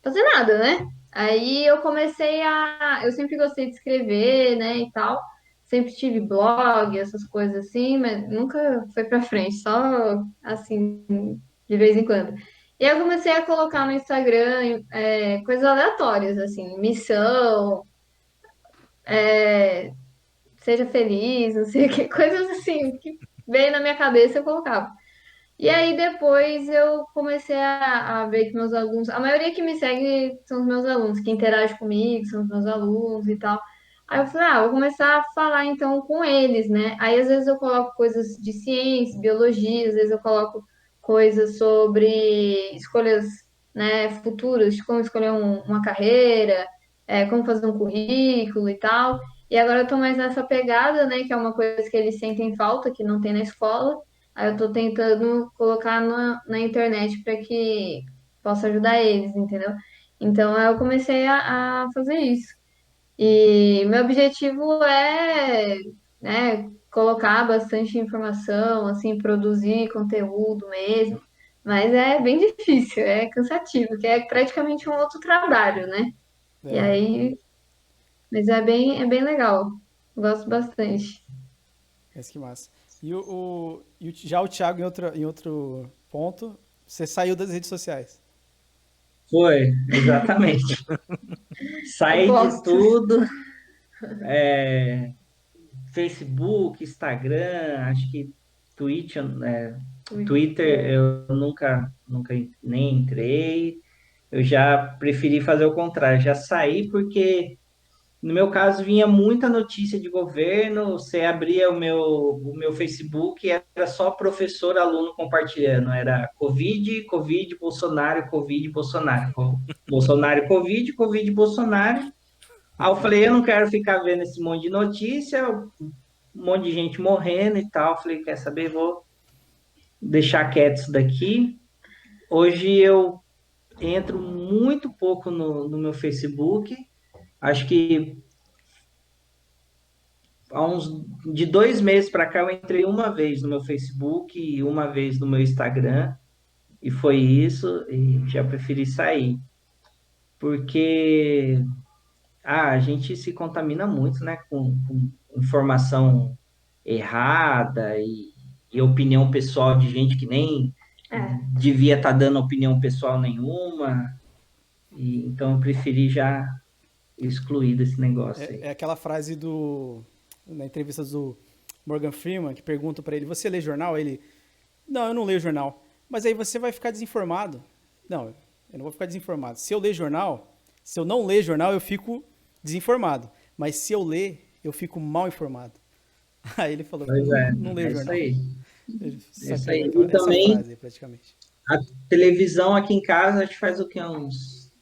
fazer nada, né? Aí eu comecei a. Eu sempre gostei de escrever, né, e tal. Sempre tive blog, essas coisas assim, mas nunca foi pra frente, só assim, de vez em quando. E aí eu comecei a colocar no Instagram coisas aleatórias, assim, missão, seja feliz, não sei o que, coisas assim, que veio na minha cabeça eu colocava. E aí depois eu comecei a ver que meus alunos, a maioria que me segue são os meus alunos, que interagem comigo, são os meus alunos e tal. Aí eu falei, vou começar a falar então com eles, né? Aí às vezes eu coloco coisas de ciência, biologia, às vezes eu coloco coisas sobre escolhas, né, futuras, de como escolher uma carreira, como fazer um currículo e tal. E agora eu tô mais nessa pegada, né, que é uma coisa que eles sentem falta, que não tem na escola. Aí eu tô tentando colocar na internet para que possa ajudar eles, entendeu? Então eu comecei a fazer isso. E meu objetivo é, né, colocar bastante informação, assim, produzir conteúdo mesmo. Mas é bem difícil, é cansativo, que é praticamente um outro trabalho, né? E É, aí, mas é bem legal. Gosto bastante. mas que massa. Já o Thiago, em outro ponto, você saiu das redes sociais. foi, exatamente. Saí de Oposto. tudo, Facebook, Instagram, acho que Twitch, Twitter eu nunca nem entrei. Eu já preferi fazer o contrário, já saí porque no meu caso vinha muita notícia de governo, você abria o meu Facebook e era só professor, aluno compartilhando, era Covid, Covid, Bolsonaro, Covid, Bolsonaro, Bolsonaro, Covid, Covid, Bolsonaro. Aí eu falei, eu não quero ficar vendo esse monte de notícia, um monte de gente morrendo e tal. Eu falei, quer saber? Vou deixar quieto isso daqui. Hoje eu entro muito pouco no meu Facebook. Acho que há uns de 2 meses para cá eu entrei uma vez no meu Facebook e uma vez no meu Instagram. E foi isso, e já preferi sair. Porque a gente se contamina muito, né, com informação errada e opinião pessoal de gente que nem É. devia estar dando opinião pessoal nenhuma. E, então eu preferi já excluir desse negócio aí. É aquela frase na entrevista do Morgan Freeman, que pergunta pra ele, você lê jornal? Ele, não, eu não leio jornal. Mas aí você vai ficar desinformado. Não, eu não vou ficar desinformado. Se eu não ler jornal, eu fico desinformado. Mas se eu ler, eu fico mal informado. Aí ele falou que Pois não, não lê é isso jornal. aí. Ele É isso sacou aí. E essa também frase aí, praticamente. a televisão aqui em casa, a gente faz o quê? Uns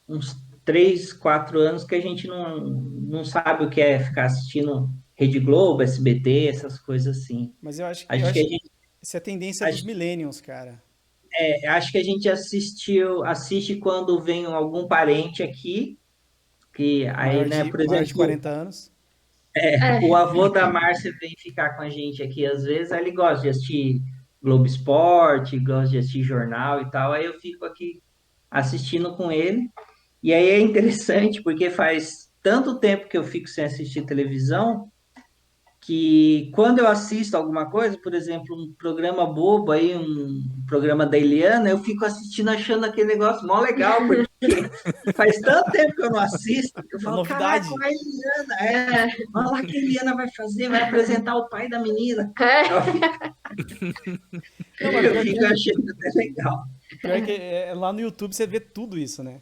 uns 3, 4 anos que a gente não sabe o que é ficar assistindo Rede Globo, SBT, essas coisas assim. Mas eu acho, eu Acho que acho a que gente, essa é a tendência dos acho, millennials, cara. acho que a gente assiste quando vem algum parente aqui, que aí, né, por Maior de exemplo, 40 anos. o É, avô da Márcia vem ficar com a gente aqui às vezes, aí ele gosta de assistir Globo Esporte, gosta de assistir jornal e tal, aí eu fico aqui assistindo com ele. E aí é interessante porque faz tanto tempo que eu fico sem assistir televisão que quando eu assisto alguma coisa, por exemplo, um programa bobo aí, um programa da Eliana, eu fico assistindo achando aquele negócio mó legal, porque faz tanto tempo que eu não assisto, que eu É falo, caraca, novidade. a Eliana, é, olha lá o que a Eliana vai fazer, vai apresentar o pai da menina. Eu é. fico, Não, mas eu fico achando até legal. pior que lá no YouTube você vê tudo isso, né?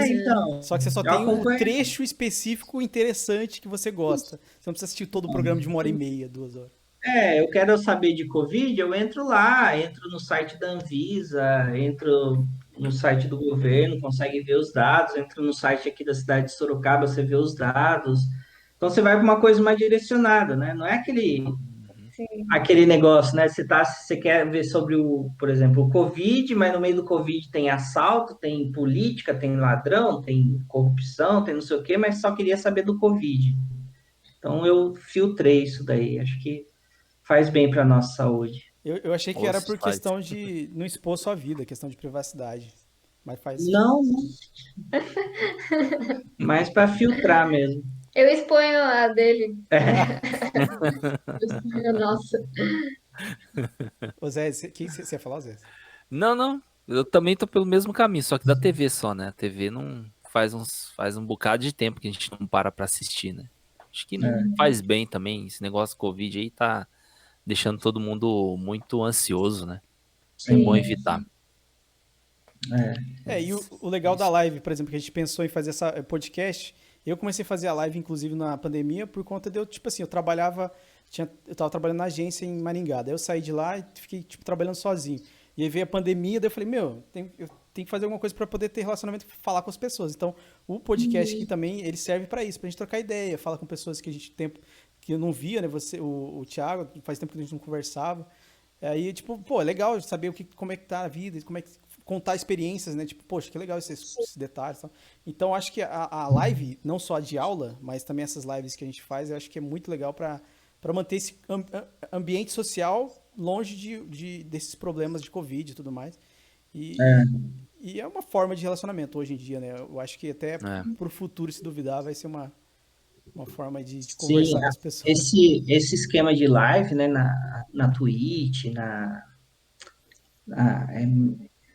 Então, Só que você só eu tem o acompanho. trecho específico interessante que você gosta. Você não precisa assistir todo o programa de 1h30, 2 horas. Eu quero saber de Covid, eu entro lá, entro no site da Anvisa, entro no site do governo, consegue ver os dados, entro no site aqui da cidade de Sorocaba, você vê os dados. Então você vai para uma coisa mais direcionada, né? Não é Sim. aquele negócio, né? Você quer ver sobre por exemplo, o Covid, mas no meio do Covid tem assalto, tem política, tem ladrão, tem corrupção, tem não sei o quê, mas só queria saber do Covid. Então eu filtrei isso daí, acho que faz bem para nossa saúde. Eu achei que era Os por pais. questão de não expor sua vida, questão de privacidade. Mas faz. Não, mais para filtrar mesmo. Eu exponho a dele. É. Eu exponho a nossa. Ô Zé, o que você ia falar, Zé? Não, não. Eu também tô pelo mesmo caminho, só que da TV só, né? A TV não faz um bocado de tempo que a gente não para pra assistir, né? Acho que não faz bem também. Esse negócio Covid aí tá deixando todo mundo muito ansioso, né? É bom Sim, Sim. evitar. E Mas o é legal da isso. live, por exemplo, que a gente pensou em fazer essa podcast, eu comecei a fazer a live, inclusive, na pandemia, por conta de eu, tipo assim, eu tava trabalhando na agência em Maringá, daí eu saí de lá e fiquei, tipo, trabalhando sozinho. E aí veio a pandemia, daí eu falei, meu, eu tenho que fazer alguma coisa para poder ter relacionamento, falar com as pessoas. Então, o podcast aqui também, ele serve para isso, pra gente trocar ideia, falar com pessoas que a gente tempo que eu não via, né? O Thiago, faz tempo que a gente não conversava. Aí, tipo, pô, é legal saber como é que tá a vida, como é que contar experiências, né? Tipo, poxa, que legal esses detalhes e tal. Então, acho que a live, não só a de aula, mas também essas lives que a gente faz, eu acho que é muito legal para manter esse ambiente social longe desses problemas de Covid e tudo mais. E, e é uma forma de relacionamento hoje em dia, né? Eu acho que até É. pro futuro, se duvidar, vai ser uma forma de sim, conversar com as pessoas. esse esquema de live, né, na Twitch, é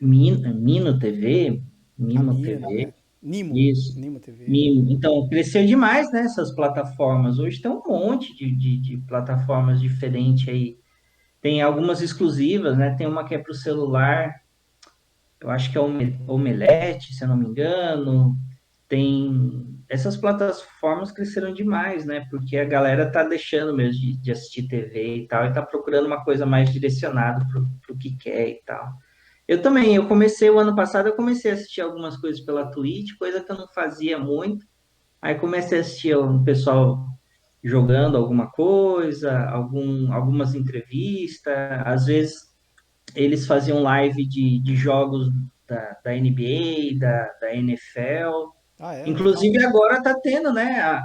Mino TV, A Mimo Mino, TV, né? Nimo, isso, Nimo TV. Mimo. Então, cresceu demais, né, essas plataformas. Hoje tem um monte de plataformas diferentes aí. Tem algumas exclusivas, né? Tem uma que é para o celular, eu acho que é Omelete, se eu não me engano. Tem essas plataformas cresceram demais, né? Porque a galera tá deixando mesmo de assistir TV e tal, e tá procurando uma coisa mais direcionada pro que quer e tal. Eu também, eu comecei o ano passado, eu comecei a assistir algumas coisas pela Twitch, coisa que eu não fazia muito. Aí comecei a assistir um pessoal jogando alguma coisa, algumas entrevistas, às vezes eles faziam live de jogos da NBA, da NFL. Ah, é? Inclusive agora tá tendo, né?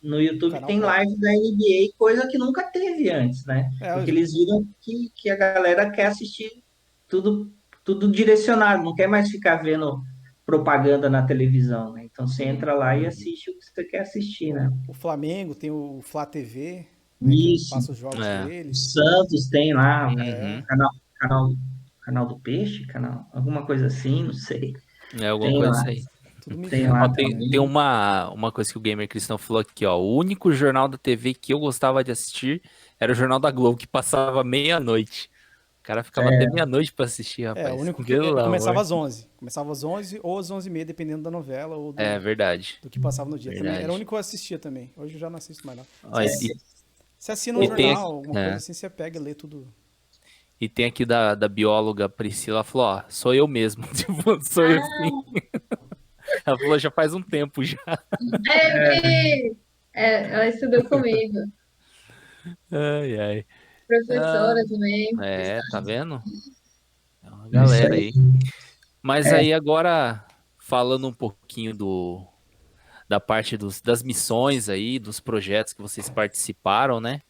No O YouTube canal tem próprio. live da NBA, coisa que nunca teve antes, né? É, Porque eles viram que a galera quer assistir tudo, tudo direcionado, não quer mais ficar vendo propaganda na televisão, né? Então você entra lá e Uhum. assiste o que você quer assistir, né? o Flamengo tem o Flá TV, né? Que Isso. passa os jogos É. O deles. Santos tem lá É. Uhum. canal, canal do Peixe, alguma coisa assim, não sei. É alguma Tem coisa lá, assim aí. Tudo tem Ó, lá migrando tem, também. tem também. uma coisa que o Gamer Cristão falou aqui, ó. O único jornal da TV que eu gostava de assistir era o Jornal da Globo, que passava meia-noite. O cara ficava até É, meia-noite pra assistir, É, o rapaz. único que Pelo começava amor. às 11. Começava às 11 ou às 11h30, dependendo da novela ou É verdade. do que passava no dia. Também era o Verdade. único que eu assistia também. Hoje eu já não assisto mais não. Ó, Você assina um e tem jornal, aqui, alguma coisa assim, você pega e lê tudo. e tem aqui da bióloga Priscila, falou, ó, sou eu mesmo. Tipo, sou eu sim. Ela falou já faz um tempo já. Ela estudou comigo. Ai, ai. Ah, Professora também. tá vendo? É uma Isso galera aí. aí. Mas aí agora, falando um pouquinho da parte das missões aí, dos projetos que vocês participaram, né?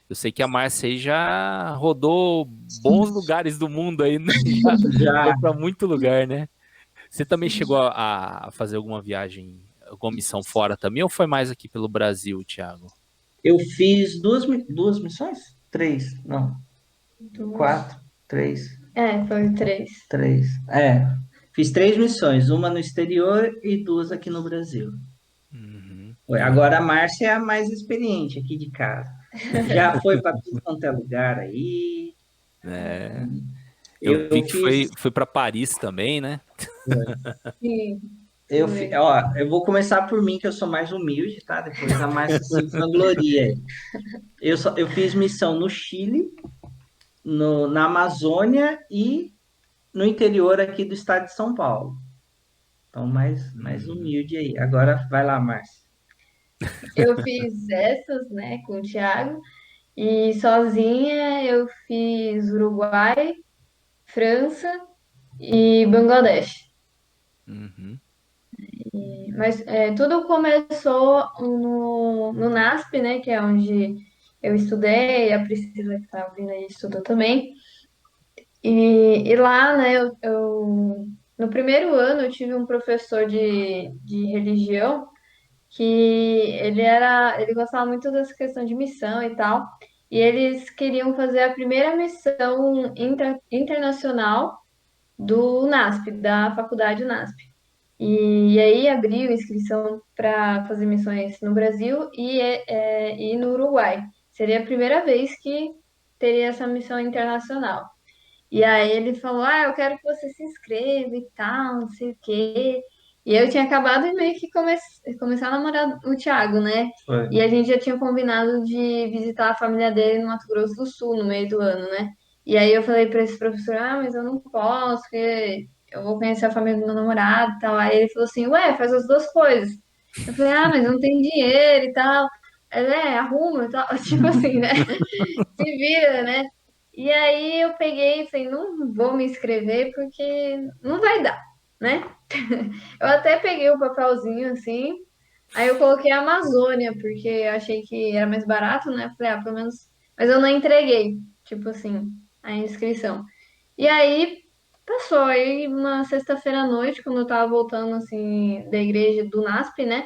Eu sei que a Márcia aí já rodou bons lugares do mundo aí, né? Já Já foi para muito lugar, né? Você também chegou a fazer alguma viagem, alguma missão fora também, ou foi mais aqui pelo Brasil, Thiago? eu fiz duas missões? Três, não, quatro, três, Foi 3. três. Fiz três missões, uma no exterior e duas aqui no Brasil. Uhum. Agora a Márcia é a mais experiente aqui de casa. Já foi para tudo quanto é lugar aí. É, eu vi Eu que fiz. foi para Paris também, né? Sim, Ó, eu vou começar por mim, que eu sou mais humilde, tá? Depois a Márcia se vangloria aí. Eu fiz missão no Chile, na Amazônia e no interior aqui do estado de São Paulo. Então, mais humilde aí. Agora vai lá, Márcia. eu fiz essas, né, com o Thiago. E sozinha eu fiz Uruguai, França e Bangladesh. Uhum. Mas tudo começou no NASP, né, que é onde eu estudei, a Priscila que está ouvindo aí estudou também. E lá, né, no primeiro ano eu tive um professor de religião que ele gostava muito dessa questão de missão e tal, e eles queriam fazer a primeira missão internacional do NASP, da faculdade NASP. E aí abriu inscrição para fazer missões no Brasil e no Uruguai. Seria a primeira vez que teria essa missão internacional. E aí ele falou, eu quero que você se inscreva e tal, não sei o quê. E eu tinha acabado de meio que começar a namorar o Thiago, né? Foi. E a gente já tinha combinado de visitar a família dele no Mato Grosso do Sul, no meio do ano, né? E aí eu falei para esse professor, mas eu não posso, porque eu vou conhecer a família do meu namorado e tal. Aí ele falou assim, ué, faz as duas coisas. Eu falei, mas não tem dinheiro e tal. Ele, arruma e tal. Tipo assim, né? Se vira, né? E aí eu peguei e falei, não vou me inscrever porque não vai dar, né? Eu até peguei o papelzinho assim, aí eu coloquei a Amazônia, porque eu achei que era mais barato, né? Falei, pelo menos. Mas eu não entreguei, tipo assim, a inscrição. E aí passou, aí uma sexta-feira à noite, quando eu tava voltando assim da igreja do NASP, né?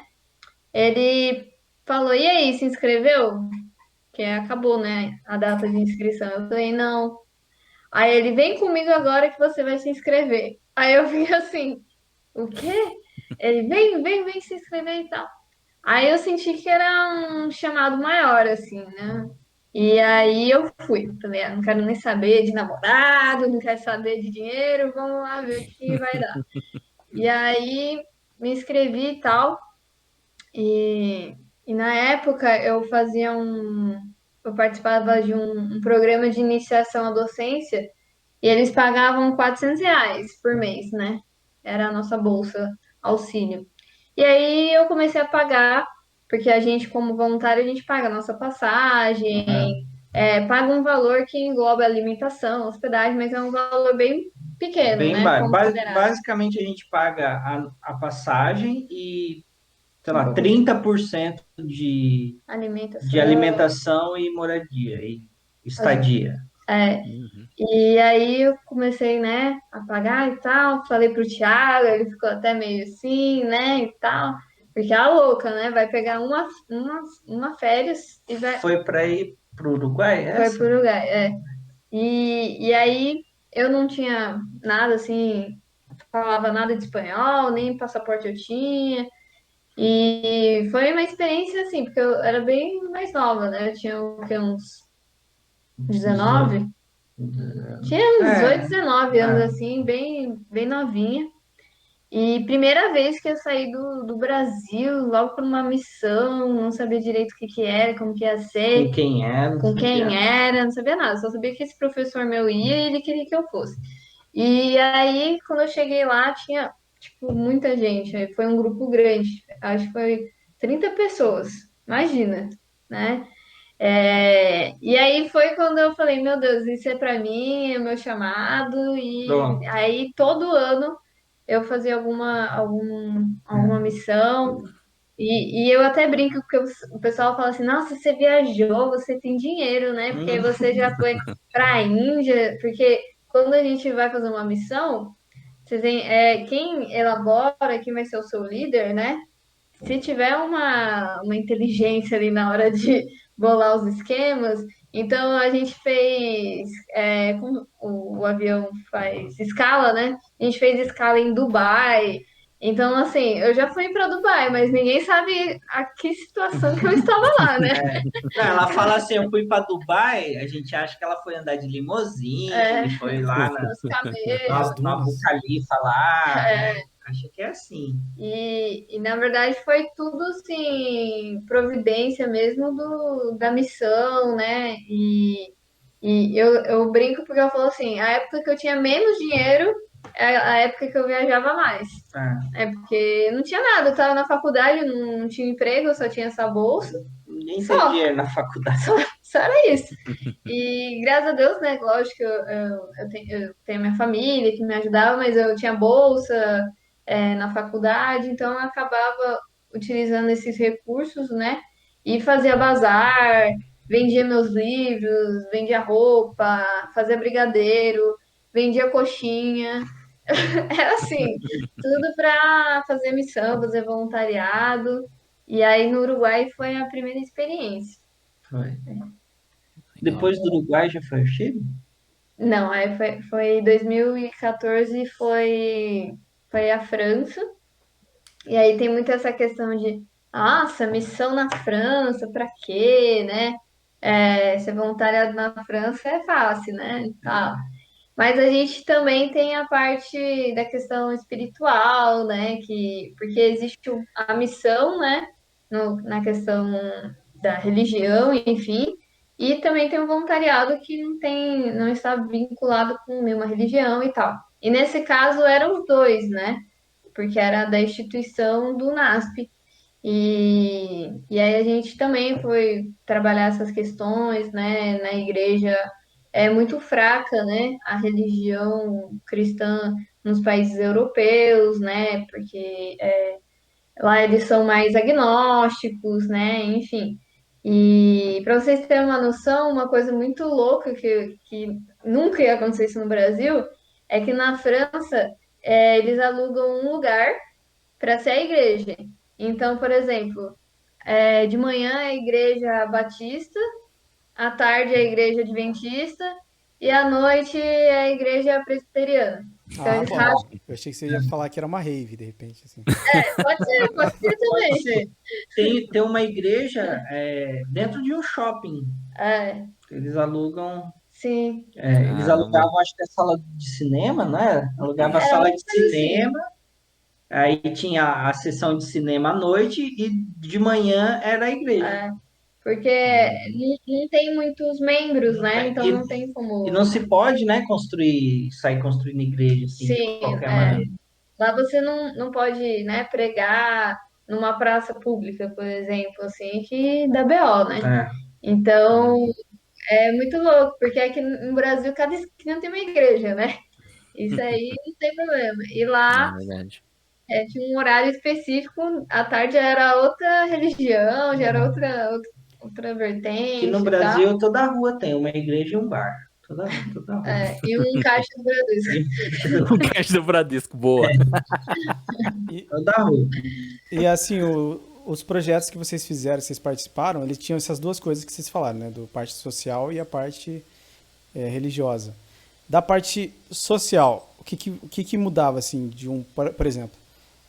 Ele falou, e aí, se inscreveu? Que acabou, né? A data de inscrição. Eu falei, não. Aí ele, vem comigo agora que você vai se inscrever. Aí eu fiquei assim, o quê? Ele, vem se inscrever e tal. Aí eu senti que era um chamado maior, assim, né? E aí eu fui. Falei, não quero nem saber de namorado, não quero saber de dinheiro, vamos lá ver o que vai dar. E aí me inscrevi e tal. E na época eu participava de um programa de iniciação à docência e eles pagavam R$ 400 por mês, né? Era a nossa bolsa auxílio. E aí eu comecei a pagar, porque a gente, como voluntário, a gente paga a nossa passagem, paga um valor que engloba alimentação, hospedagem, mas é um valor bem pequeno, Bem né? Considerado. basicamente a gente paga a passagem e, sei Um lá, pouco de 30% de alimentação. alimentação e moradia e estadia. Uhum. E aí eu comecei, né, a pagar e tal, falei pro Thiago, ele ficou até meio assim, né, e tal, porque a louca, né, vai pegar uma férias e vai, Foi para ir para o Uruguai, vai essa? pro lugar, E aí eu não tinha nada assim, falava nada de espanhol, nem passaporte eu tinha, e foi uma experiência assim, porque eu era bem mais nova, né, eu tinha o quê, uns 19. Tinha uns 18, 19 anos, assim, bem novinha. E primeira vez que eu saí do Brasil, logo por uma missão, não sabia direito o que que era, como que ia ser, Com quem é? Não com quem sabia. era, não sabia nada. Só sabia que esse professor meu ia e ele queria que eu fosse. E aí, quando eu cheguei lá, tinha tipo, muita gente. Foi um grupo grande, acho que foi 30 pessoas, imagina, né? E aí foi quando eu falei, meu Deus, isso é para mim, é o meu chamado, e Pronto. aí todo ano eu fazia alguma missão, e eu até brinco, porque o pessoal fala assim, nossa, você viajou, você tem dinheiro, né? Porque aí Hum, você já foi para a Índia, porque quando a gente vai fazer uma missão, você tem, quem elabora, quem vai ser o seu líder, né? Se tiver uma inteligência ali na hora de bolar os esquemas, então a gente fez, como o avião faz escala, né? A gente fez escala em Dubai. Então, assim, eu já fui para Dubai, mas ninguém sabe a que situação que eu estava lá, né? é. Não, ela fala assim, eu fui para Dubai, a gente acha que ela foi andar de É, limusine, foi lá nos Nas camelos. na Abu dunas. Khalifa lá, né? Acha que é assim. E na verdade foi tudo assim, providência mesmo da missão, né? E eu brinco porque eu falo assim, a época que eu tinha menos dinheiro é a época que eu viajava mais. Ah, É porque não tinha nada, eu estava na faculdade, não tinha emprego, eu só tinha essa bolsa, ninguém tem só, dinheiro na faculdade. só era isso. E graças a Deus, né? Lógico que eu tenho minha família que me ajudava, mas eu tinha bolsa, na faculdade, então eu acabava utilizando esses recursos, né? E fazia bazar, vendia meus livros, vendia roupa, fazia brigadeiro, vendia coxinha. Era assim, tudo para fazer missão, fazer voluntariado. E aí no Uruguai foi a primeira experiência. Foi. Legal. Depois do Uruguai já foi o Chile? Não, aí foi 2014, foi a França. E aí tem muito essa questão de, nossa, missão na França, pra quê, né? Ser voluntariado na França é fácil, né? Tá. Mas a gente também tem a parte da questão espiritual, né? Porque existe a missão, né? Na questão da religião, enfim. E também tem o voluntariado que não está vinculado com nenhuma religião e tal. E nesse caso eram os dois, né? Porque era da instituição do NASP. E aí a gente também foi trabalhar essas questões, né? Na igreja é muito fraca, né? A religião cristã nos países europeus, né? Porque lá eles são mais agnósticos, né? Enfim. E para vocês terem uma noção, uma coisa muito louca que nunca ia acontecer isso no Brasil é que na França eles alugam um lugar para ser a igreja. Então, por exemplo, de manhã é a igreja batista, à tarde é a igreja adventista e à noite é a igreja presbiteriana. Então Ah, eles bom. racham, Eu achei que você ia falar que era uma rave, de repente, assim. pode ser Pode também. ser. Tem uma igreja dentro de um shopping. É, Eles alugam. sim, Eles Caramba. alugavam, acho que a sala de cinema, né? Alugava a é sala uma de coisa assim. cinema, aí tinha a sessão de cinema à noite e de manhã era a igreja. É, porque Uhum. não tem muitos membros, Não né? tem- Então E, não tem e não como. se pode, né, sair construindo igreja assim de Sim, qualquer maneira. lá você não pode, né, pregar numa praça pública, por exemplo, assim, que dá BO, né? É, Então, Uhum. é muito louco, porque aqui no Brasil cada esquina tem uma igreja, né? Isso aí não tem problema. E É lá verdade. tinha um horário específico, à tarde era outra religião, já era outra que no vertente e tal. Brasil toda rua tem uma igreja e um bar. Toda rua. E um caixa do Bradesco. O cash do Bradesco, boa. E, Toda rua. e assim, os projetos que vocês fizeram, vocês participaram, eles tinham essas duas coisas que vocês falaram, né? Do parte social e a parte religiosa. Da parte social, o que mudava, assim, por exemplo,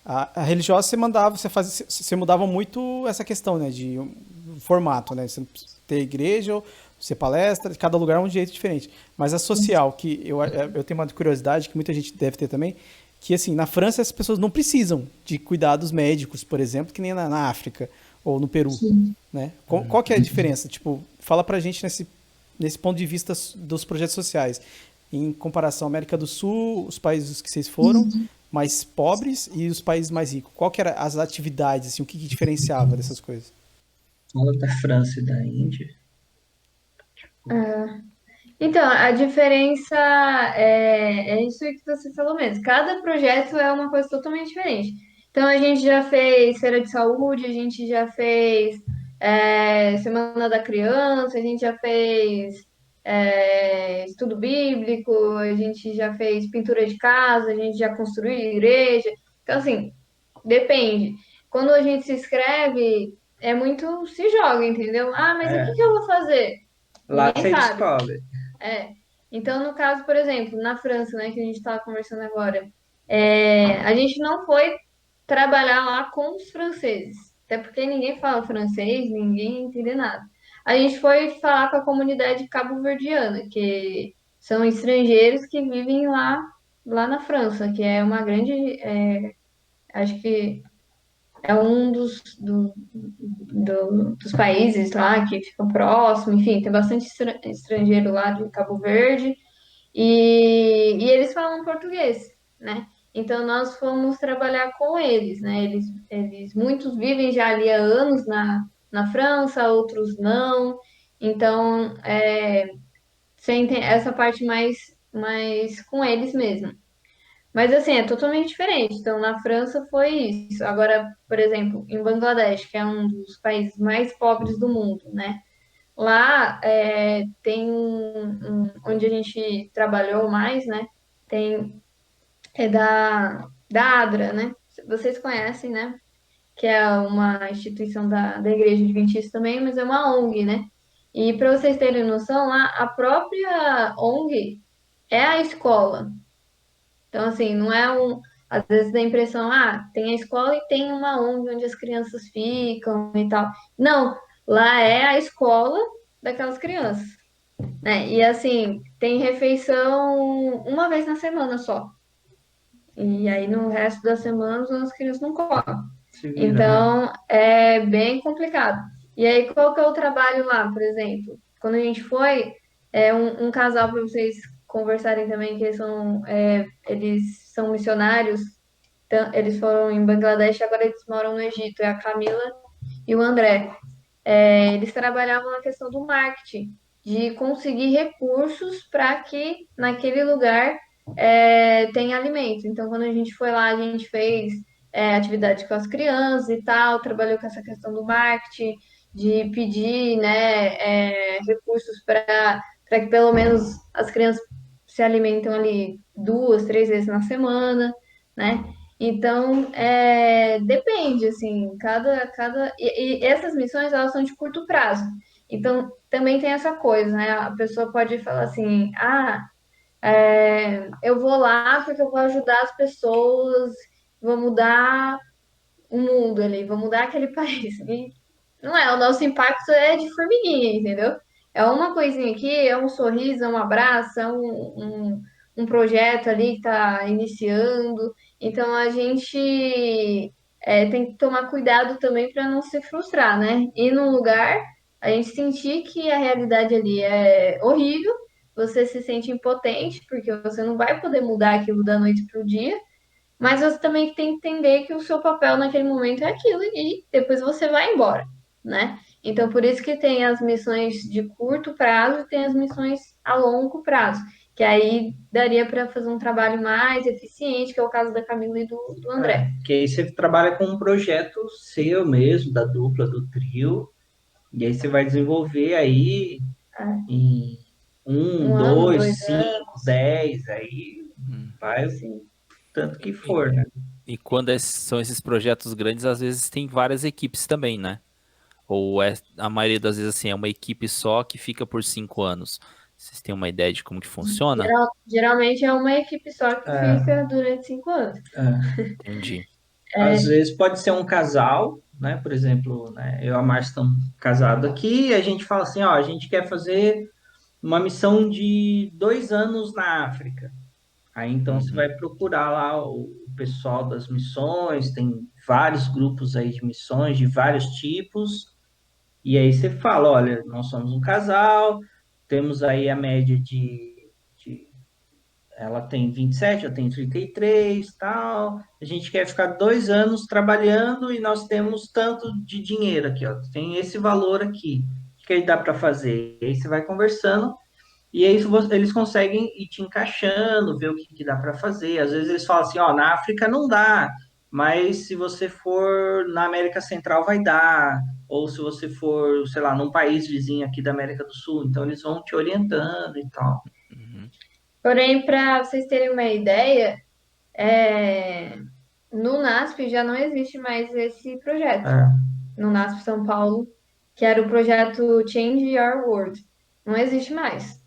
a religiosa você mandava, você mudava muito essa questão, né, de formato, né, você ter igreja, ou ser palestra, cada lugar é um jeito diferente. Mas a social, que eu tenho uma curiosidade que muita gente deve ter também, que assim, na França as pessoas não precisam de cuidados médicos, por exemplo, que nem na África ou no Peru, né? Qual que é a diferença? Tipo, fala pra gente nesse ponto de vista dos projetos sociais, em comparação à América do Sul, os países que vocês foram, mais pobres e os países mais ricos? Qual que eram as atividades, assim, o que diferenciava dessas coisas? Fala da França e da Índia. Então, a diferença é isso que você falou mesmo. Cada projeto é uma coisa totalmente diferente. Então, a gente já fez feira de saúde, a gente já fez Semana da Criança, a gente já fez estudo bíblico, a gente já fez pintura de casa, a gente já construiu igreja. Então, assim, depende. Quando a gente se inscreve, é muito se joga, entendeu? Ah, mas o que É, que eu vou fazer? lá Ninguém você sabe. descobre. É. Então, no caso, por exemplo, na França, né, que a gente estava conversando agora, a gente não foi trabalhar lá com os franceses, até porque ninguém fala francês, ninguém entende nada. A gente foi falar com a comunidade cabo-verdiana, que são estrangeiros que vivem lá na França, que é uma grande, acho que é um dos países lá que ficam próximos, enfim, tem bastante estrangeiro lá de Cabo Verde. E eles falam português, né? Então nós fomos trabalhar com eles, né? Muitos vivem já ali há anos na França, outros não. Então, sentem essa parte mais com eles mesmo. Mas assim, é totalmente diferente. Então, na França foi isso. Agora, por exemplo, em Bangladesh, que é um dos países mais pobres do mundo, né? Lá tem onde a gente trabalhou mais, né? Tem da ADRA, né? Vocês conhecem, né? Que é uma instituição da Igreja Adventista também, mas é uma ONG, né? E para vocês terem noção, lá a própria ONG é a escola. Então, assim, não é um. Às vezes dá a impressão, tem a escola e tem uma ONG onde as crianças ficam e tal. Não, lá é a escola daquelas crianças, né? E assim, tem refeição uma vez na semana só. E aí no resto das semanas as crianças não comem. Se vira, né? Então é bem complicado. E aí, qual que é o trabalho lá, por exemplo? Quando a gente foi, um casal para vocês conversarem também, que eles são missionários, então, eles foram em Bangladesh, agora eles moram no Egito, é a Camila e o André. Eles trabalhavam na questão do marketing, de conseguir recursos para que naquele lugar tenha alimento. Então, quando a gente foi lá, a gente fez atividade com as crianças e tal, trabalhou com essa questão do marketing, de pedir, né, recursos para que pelo menos as crianças se alimentem ali 2, 3 vezes na semana, né? Então, depende, assim, e essas missões, elas são de curto prazo. Então, também tem essa coisa, né? A pessoa pode falar assim, eu vou lá porque eu vou ajudar as pessoas, vou mudar o mundo ali, vou mudar aquele país. E não é, o nosso impacto é de formiguinha, entendeu? É uma coisinha aqui, é um sorriso, é um abraço, é um projeto ali que está iniciando. Então a gente tem que tomar cuidado também para não se frustrar, né? Ir num lugar, a gente sentir que a realidade ali é horrível, você se sente impotente, porque você não vai poder mudar aquilo da noite para o dia. Mas você também tem que entender que o seu papel naquele momento é aquilo e depois você vai embora, né? Então, por isso que tem as missões de curto prazo e tem as missões a longo prazo, que aí daria para fazer um trabalho mais eficiente, que é o caso da Camila e do André. Que aí você trabalha com um projeto seu mesmo, da dupla, do trio, e aí você vai desenvolver aí em um, Um ano, dois, 2 anos, 5, 10, aí vai o sim. tanto que E, for, né? e quando são esses projetos grandes, às vezes tem várias equipes também, né? Ou a maioria das vezes assim, é uma equipe só que fica por 5 anos. Vocês têm uma ideia de como que funciona? Geralmente é uma equipe só que É, fica durante 5 anos. é. Entendi. Às vezes pode ser um casal, né? Por exemplo, né? Eu e a Márcia estamos casados aqui, e a gente fala assim, ó, a gente quer fazer uma missão de 2 anos na África. Aí então você vai Uhum. procurar lá o pessoal das missões, tem vários grupos aí de missões de vários tipos, e aí você fala, olha, nós somos um casal, temos aí a média de ela tem 27, eu tenho 33, tal. A gente quer ficar 2 anos trabalhando e nós temos tanto de dinheiro aqui, ó. Tem esse valor aqui. O que aí dá para fazer? E aí você vai conversando e aí eles conseguem ir te encaixando, ver o que dá para fazer. Às vezes eles falam assim, ó, na África não dá, mas se você for na América Central vai dar. Ou se você for, sei lá, num país vizinho aqui da América do Sul, então eles vão te orientando e tal. Uhum. Porém, para vocês terem uma ideia, é, no NASP já não existe mais esse projeto. É. No NASP São Paulo, que era o projeto Change Your World. Não existe mais.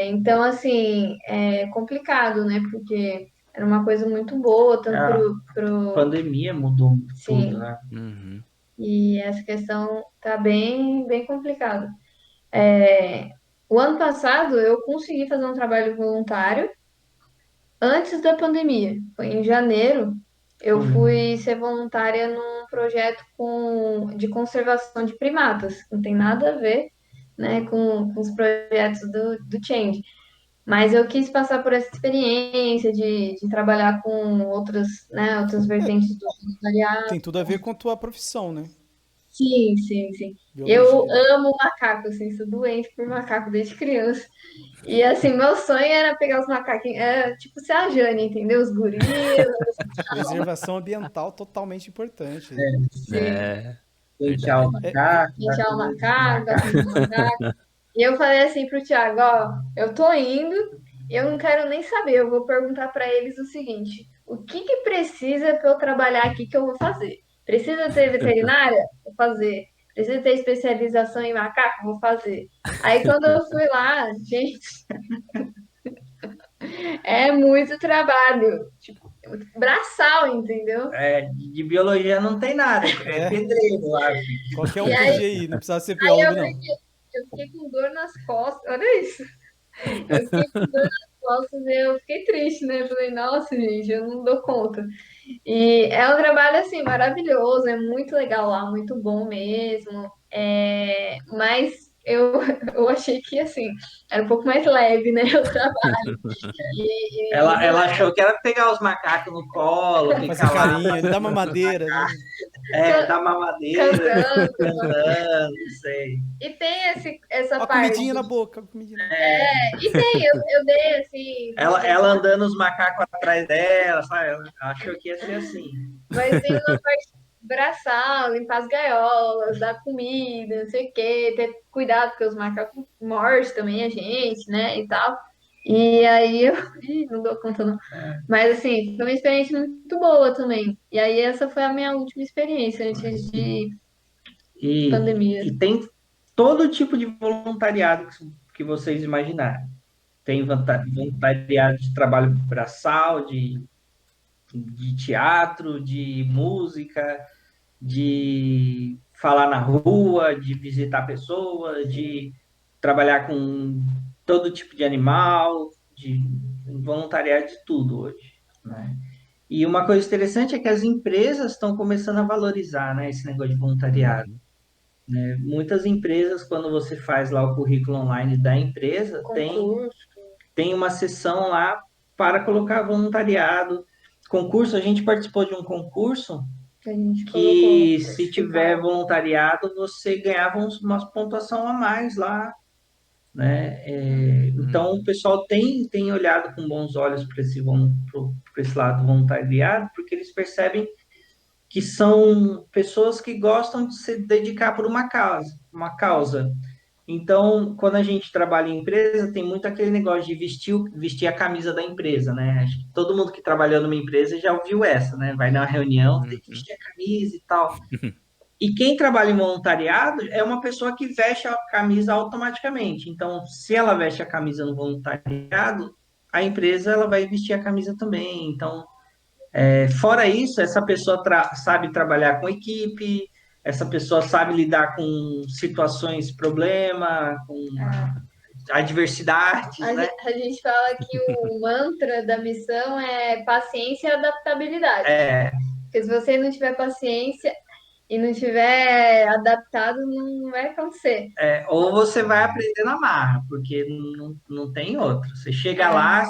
Então, assim, é complicado, né? Porque era uma coisa muito boa, tanto A pro... pandemia mudou tudo, Sim, né? Uhum. e essa questão tá bem, bem complicada. O ano passado eu consegui fazer um trabalho voluntário antes da pandemia. Foi em janeiro. Eu fui ser voluntária num projeto de conservação de primatas. Não tem nada a ver, né, com os projetos do Change. Mas eu quis passar por essa experiência de trabalhar com outras, né, outras vertentes do voluntariado. Tem tudo a ver com a tua profissão, né? Sim, sim, sim. Eu Biologia. amo macaco, assim, sou doente por macaco desde criança. E assim, meu sonho era pegar os macaquinhos, era tipo ser a Jane, entendeu? Os gorilas, Preservação ambiental totalmente importante. sim, É, Pentear o verdade. macaco, dar pentear o comida pro macaco, dar macaco. comida pro macaco. E eu falei assim pro Thiago, ó, eu tô indo, eu não quero nem saber, eu vou perguntar pra eles o seguinte: o que que precisa pra eu trabalhar aqui que eu vou fazer? Precisa ter veterinária? Vou fazer. Precisa ter especialização em macaco? Vou fazer. Aí quando eu fui lá, gente, é muito trabalho, tipo, braçal, entendeu? De biologia não tem nada, é É, pedreiro lá, filho. qualquer um E aí, podia ir, não precisava ser aí biólogo, não. eu fiquei com dor nas costas, olha isso. Eu fiquei com dor nas costas e eu fiquei triste, né? Eu falei, nossa, gente, eu não dou conta. E é um trabalho, assim, maravilhoso, é muito legal lá, muito bom mesmo. Mas eu achei que, assim, era um pouco mais leve, né, o trabalho. Ela achou que era pegar os macacos no colo, Fazer ficar lá, carinho, ele dá mamadeira, né? dar mamadeira, Cantando. andando, não sei. E tem essa Ó a parte. comidinha na boca, ó a comidinha na boca. E tem, eu dei, assim, Ela andando os macacos atrás dela, sabe? Ela achou que ia ser assim. mas tem uma parte braçal, limpar as gaiolas, dar comida, não sei o quê, ter cuidado, porque os macacos mordem também a gente, né, e tal. E aí eu ih, não dou conta, não. Mas assim, foi uma experiência muito boa também. E aí essa foi a minha última experiência antes de pandemia. E tem todo tipo de voluntariado que vocês imaginarem. Tem voluntariado de trabalho braçal, de teatro, de música, de falar na rua, de visitar pessoas, de trabalhar com todo tipo de animal, de voluntariado de tudo hoje, né? E uma coisa interessante é que as empresas estão começando a valorizar, né, esse negócio de voluntariado. Uhum. Muitas empresas, quando você faz lá o currículo online da empresa, Concurso, tem uma seção lá para colocar voluntariado. Concurso, a gente participou de um concurso que a gente colocou. que se tiver voluntariado, você ganhava uma pontuação a mais lá, né? Então, o pessoal tem olhado com bons olhos para esse lado voluntariado, porque eles percebem que são pessoas que gostam de se dedicar por uma causa. Então, quando a gente trabalha em empresa, tem muito aquele negócio de vestir a camisa da empresa, né? Acho que todo mundo que trabalhou numa empresa já ouviu essa, né? Vai numa reunião, tem que Uhum. vestir a camisa e tal. E quem trabalha em voluntariado é uma pessoa que veste a camisa automaticamente. Então, se ela veste a camisa no voluntariado, a empresa ela vai vestir a camisa também. Então, fora isso, essa pessoa sabe trabalhar com equipe, essa pessoa sabe lidar com situações, problema, com adversidades, né? A gente fala que o mantra da missão é paciência e adaptabilidade. É, Porque se você não tiver paciência, e não tiver adaptado, não vai acontecer. Ou você vai aprender na marra, porque não tem outro. Você chega lá,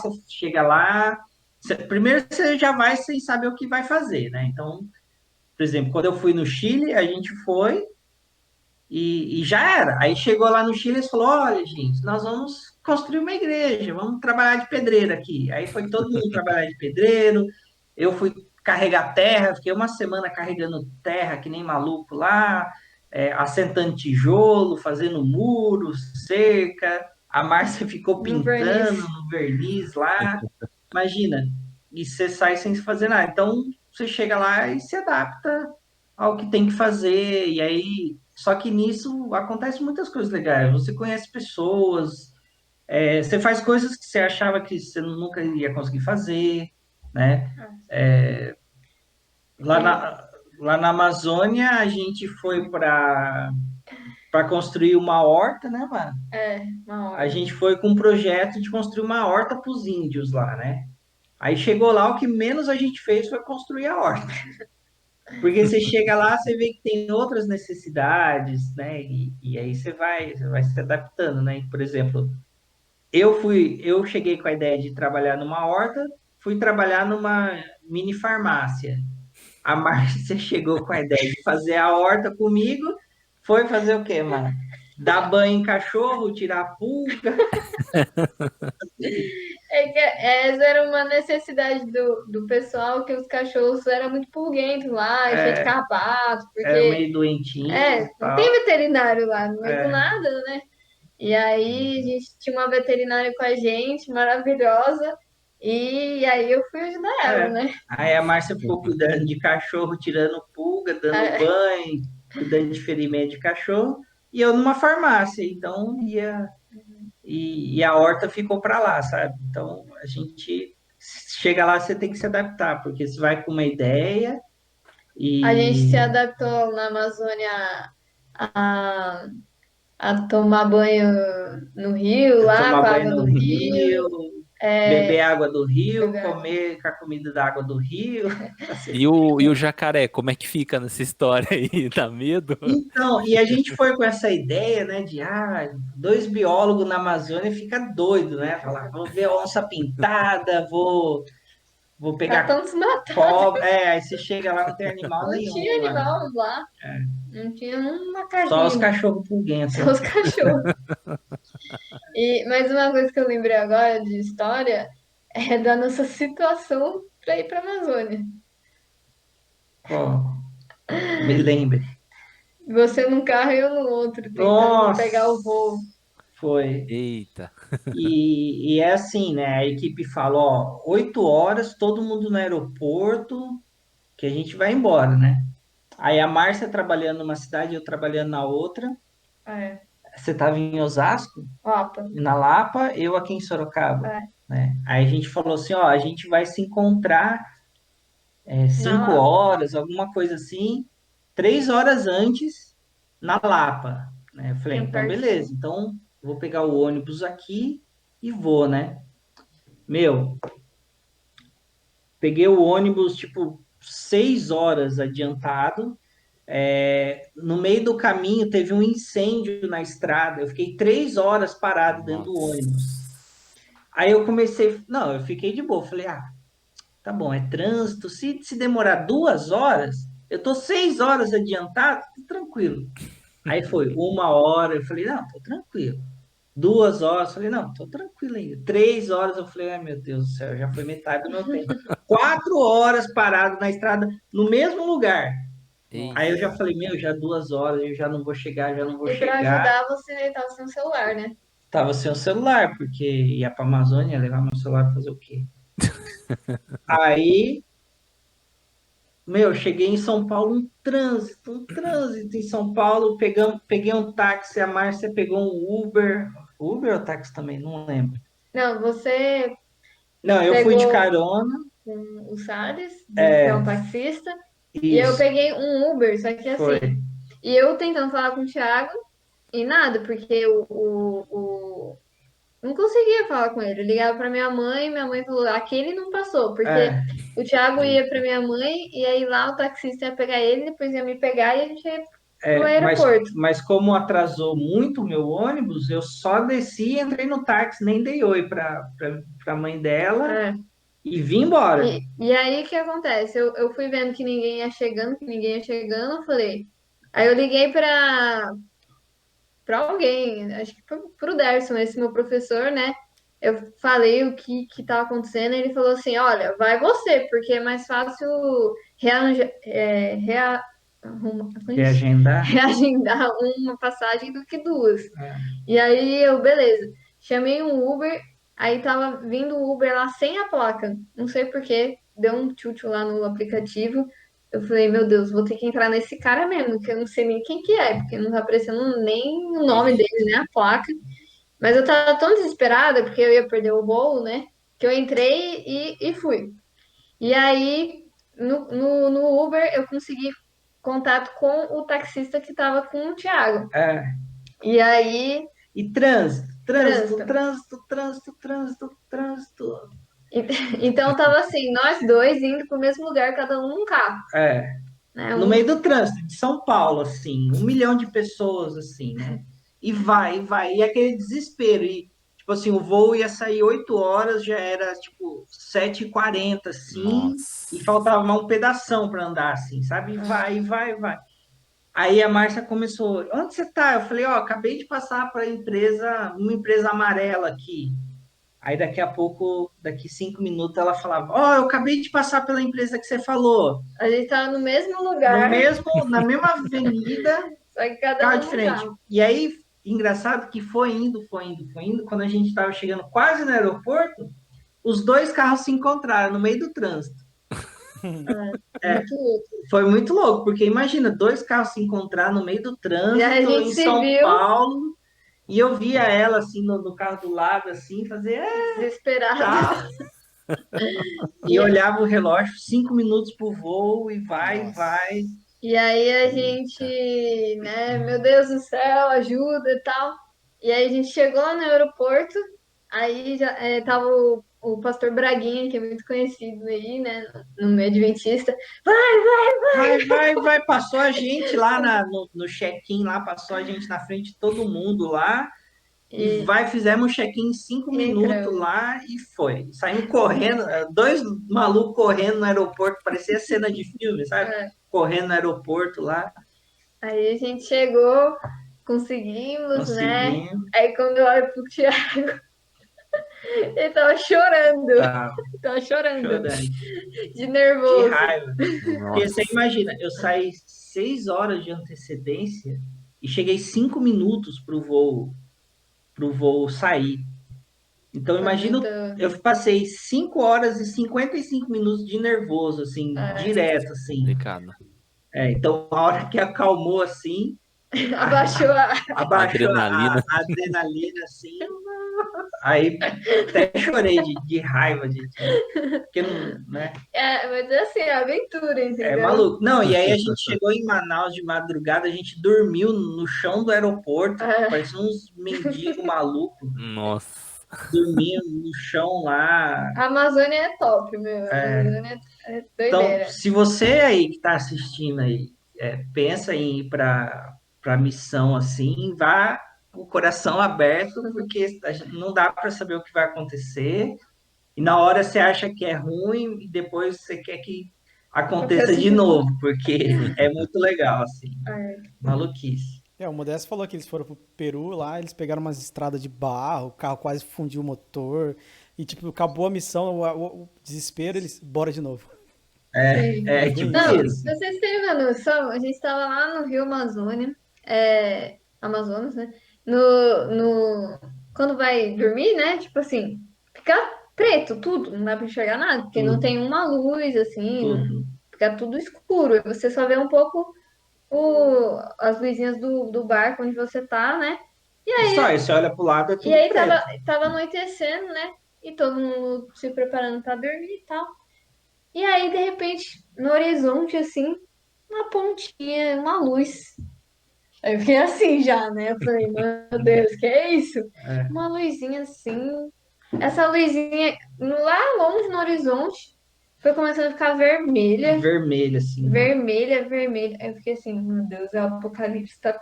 primeiro você já vai sem saber o que vai fazer, né? Então, por exemplo, quando eu fui no Chile, a gente foi e já era. Aí chegou lá no Chile e falou: olha, gente, nós vamos construir uma igreja, vamos trabalhar de pedreiro aqui. Aí foi todo mundo trabalhar de pedreiro. Eu fui carregar terra, fiquei uma semana carregando terra que nem maluco lá, assentando tijolo, fazendo muros, cerca. A Márcia ficou No verniz. pintando no verniz lá. Imagina, e você sai sem fazer nada. Então você chega lá e se adapta ao que tem que fazer. E aí, só que nisso acontece muitas coisas legais. Você conhece pessoas, você faz coisas que você achava que você nunca ia conseguir fazer, né? Lá na, lá na Amazônia, a gente foi para construir uma horta, né, mano? Uma A hora. gente foi com um projeto de construir uma horta para os índios lá, né? Aí chegou lá, o que menos a gente fez foi construir a horta. Porque você chega lá, você vê que tem outras necessidades, né? E aí você vai se adaptando, né? Por exemplo, eu cheguei com a ideia de trabalhar numa horta, fui trabalhar numa mini farmácia. A Márcia chegou com a ideia de fazer a horta comigo, foi fazer o quê, mano? Dar banho em cachorro, tirar pulga. É que essa era uma necessidade do pessoal, que os cachorros eram muito pulguentos lá, cheio de carrapato, Era porque meio doentinho e não tem tal. veterinário lá, no meio do É, nada, né? E aí a gente tinha uma veterinária com a gente, maravilhosa, e aí eu fui ajudar ela, é. né? Aí a Márcia ficou cuidando de cachorro, tirando pulga, dando É, banho, cuidando de ferimento de cachorro, e eu numa farmácia, então ia. E a horta ficou para lá, sabe? Então a gente chega lá, você tem que se adaptar, porque você vai com uma ideia a gente se e adaptou na Amazônia a, a tomar banho no rio, lá tomar com a banho água no do rio, rio, beber água do rio, comer com a comida da água do rio. E o jacaré, como é que fica nessa história aí? Dá medo? Então, e a gente foi com essa ideia, né, de dois biólogos na Amazônia fica doido, né? Falar, vou ver onça pintada, vou pegar catando desmatado. cobra. Aí você chega lá, não tem animal Não tinha nenhum, mano. animal lá, não tinha uma Só os casinha, cachorros pulguentos. só os cachorros. Mas uma coisa que eu lembrei agora de história é da nossa situação para ir para a Amazônia. Qual? Me lembre. Você num carro e eu no outro, tentando Nossa, pegar o voo. foi. Eita. E é assim, né? A equipe fala, ó, 8 horas, todo mundo no aeroporto, que a gente vai embora, né? Aí a Márcia trabalhando numa cidade, eu trabalhando na outra. É, Você estava em Osasco, Lapa. na Lapa, eu aqui em Sorocaba, É, né? Aí a gente falou assim, ó, a gente vai se encontrar na 5 Lapa. horas, alguma coisa assim, 3 horas antes na Lapa, né? Eu Que falei, é então beleza, pertinho. então vou pegar o ônibus aqui e vou, né? Meu, peguei o ônibus tipo 6 horas adiantado. No meio do caminho teve um incêndio na estrada. Eu fiquei 3 horas parado dentro do ônibus. Nossa. Aí eu comecei, não, eu fiquei de boa. Falei, tá bom, é trânsito. Se demorar 2 horas, eu tô 6 horas adiantado, tô tranquilo. Aí foi 1 hora, eu falei, não, tô tranquilo. 2 horas, falei, não, tô tranquilo ainda. 3 horas, eu falei, ai meu Deus do céu, já foi metade do meu tempo. 4 horas parado na estrada, no mesmo lugar. Aí eu já Eita. falei, meu, já 2 horas, eu já não vou chegar, já não vou E para chegar. ajudar, você estava sem o celular, né? Tava sem o celular, porque ia pra Amazônia levar meu celular pra fazer o quê? Aí, meu, cheguei em São Paulo, um trânsito em São Paulo, peguei um táxi, a Márcia pegou um Uber. Uber ou táxi também? Não lembro. Não, você Não, eu fui de pegou carona. o Salles, que é um É, taxista, e eu isso, peguei um Uber, só que foi. assim, e eu tentando falar com o Thiago, e nada, porque não conseguia falar com ele. Eu ligava pra minha mãe falou, aquele não passou, porque É, o Thiago ia pra minha mãe e aí lá o taxista ia pegar ele, depois ia me pegar e a gente ia pro aeroporto. mas como atrasou muito o meu ônibus, eu só desci, entrei no táxi, nem dei oi pra mãe dela É. e vim embora. E aí o que acontece? Eu fui vendo que ninguém ia chegando, que ninguém ia chegando, eu falei. Aí eu liguei pra alguém, acho que pro Derson, esse meu professor, né? Eu falei o que tava acontecendo, e ele falou assim: olha, vai você, porque é mais fácil rearranjar, Reagendar. reagendar uma passagem do que duas. É. E aí eu, beleza, chamei um Uber, aí tava vindo o Uber lá sem a placa. Não sei por quê, deu um tchutchu lá no aplicativo. Eu falei, meu Deus, vou ter que entrar nesse cara mesmo, que eu não sei nem quem que é, porque não tá aparecendo nem o nome dele, nem a placa. Mas eu tava tão desesperada, porque eu ia perder o voo, né? Que eu entrei e fui. E aí, no Uber, eu consegui contato com o taxista que tava com o Thiago. É. E aí, E trânsito, trânsito, trânsito. trânsito, trânsito, trânsito, trânsito. E- Então tava assim, nós dois indo pro mesmo lugar, cada um num carro, É. né? No meio do trânsito de São Paulo, assim, 1 milhão de pessoas, assim, né? E vai, e aquele desespero. E, tipo assim, o voo ia sair 8 horas, já era, tipo, 7h40, assim, e Nossa. faltava mais um pedação para andar, assim, sabe? E vai. Aí a Márcia começou, onde você tá? Eu falei, ó, acabei de passar para uma empresa amarela aqui. Aí daqui a pouco, daqui 5 minutos, ela falava, ó, eu acabei de passar pela empresa que você falou. A gente tava no mesmo No lugar, mesmo, na mesma avenida, só que cada carro um num diferente. carro. E aí, engraçado que foi indo. Quando a gente estava chegando quase no aeroporto, os dois carros se encontraram no meio do trânsito. Muito louco. Foi muito louco, porque imagina, dois carros se encontrar no meio do E aí a trânsito gente em se São viu Paulo, e eu via ela assim no carro do lado, assim, fazer desesperado. tá. E E, olhava o relógio, 5 minutos pro voo, e Nossa. vai. e aí a Eita. gente, né, meu Deus do céu, ajuda e tal. E aí a gente chegou no aeroporto, aí já tava o pastor Braguinha, que é muito conhecido aí, né, no meio adventista. Vai. Passou a gente lá no check-in, lá, passou a gente na frente de todo mundo lá. E E fizemos um check-in em 5 minutos entramos. lá e foi. Saímos correndo, dois malucos correndo no aeroporto, parecia cena de filme, sabe? É. Correndo no aeroporto lá, Aí a gente chegou, conseguimos, né? conseguimos. Aí quando eu olho pro Thiago, ele tava chorando, Tá, tava chorando chorando. de De nervoso. raiva. Porque você Nossa. imagina, eu saí 6 horas de antecedência e cheguei 5 minutos pro voo sair. Então, Foi imagino, muito. eu passei 5 horas e 55 minutos de nervoso, assim, É, direto, assim. Complicado. Então, a hora que acalmou, assim, abaixou a. abaixou Adrenalina. a adrenalina, assim, aí até chorei de raiva, porque não, né? É, mas é assim, é aventura, É entendeu? maluco. Não, e aí a gente chegou em Manaus de madrugada, a gente dormiu no chão do aeroporto, É, parecia uns mendigos malucos, Nossa. dormindo no chão lá. a Amazônia é top, meu. A Amazônia é Então, doideira. se você aí que está assistindo aí, pensa em ir para missão assim, vá com o coração aberto, porque não dá para saber o que vai acontecer. E na hora você acha que é ruim e depois você quer que aconteça de novo, porque é muito legal, assim. É. Maluquice. O Modesto falou que eles foram pro Peru lá, eles pegaram umas estradas de barro, o carro quase fundiu o motor. E, tipo, acabou a missão, o desespero, eles, bora de novo. Sim. É bem Tipo isso. Não, isso. pra vocês terem uma noção, a gente estava lá no Rio Amazônia, Amazonas, né? Quando vai dormir, né? Tipo assim, fica preto tudo, não dá pra enxergar nada, porque não Tudo, tem uma luz, assim, tudo. fica tudo escuro. E você só vê um pouco as luzinhas do barco onde você tá, né? E só, aí você olha pro lado, é E tudo aí preto. tava anoitecendo, né? E todo mundo se preparando pra dormir e tal. E aí, de repente, no horizonte, assim, uma pontinha, uma luz. Aí eu fiquei assim já, né? Eu falei, meu Deus, que é isso? É. Uma luzinha assim. Essa luzinha lá longe no horizonte foi começando a ficar vermelha. Vermelho, assim. Vermelha, vermelha. Aí eu fiquei assim, meu Deus, é o apocalipse tá É,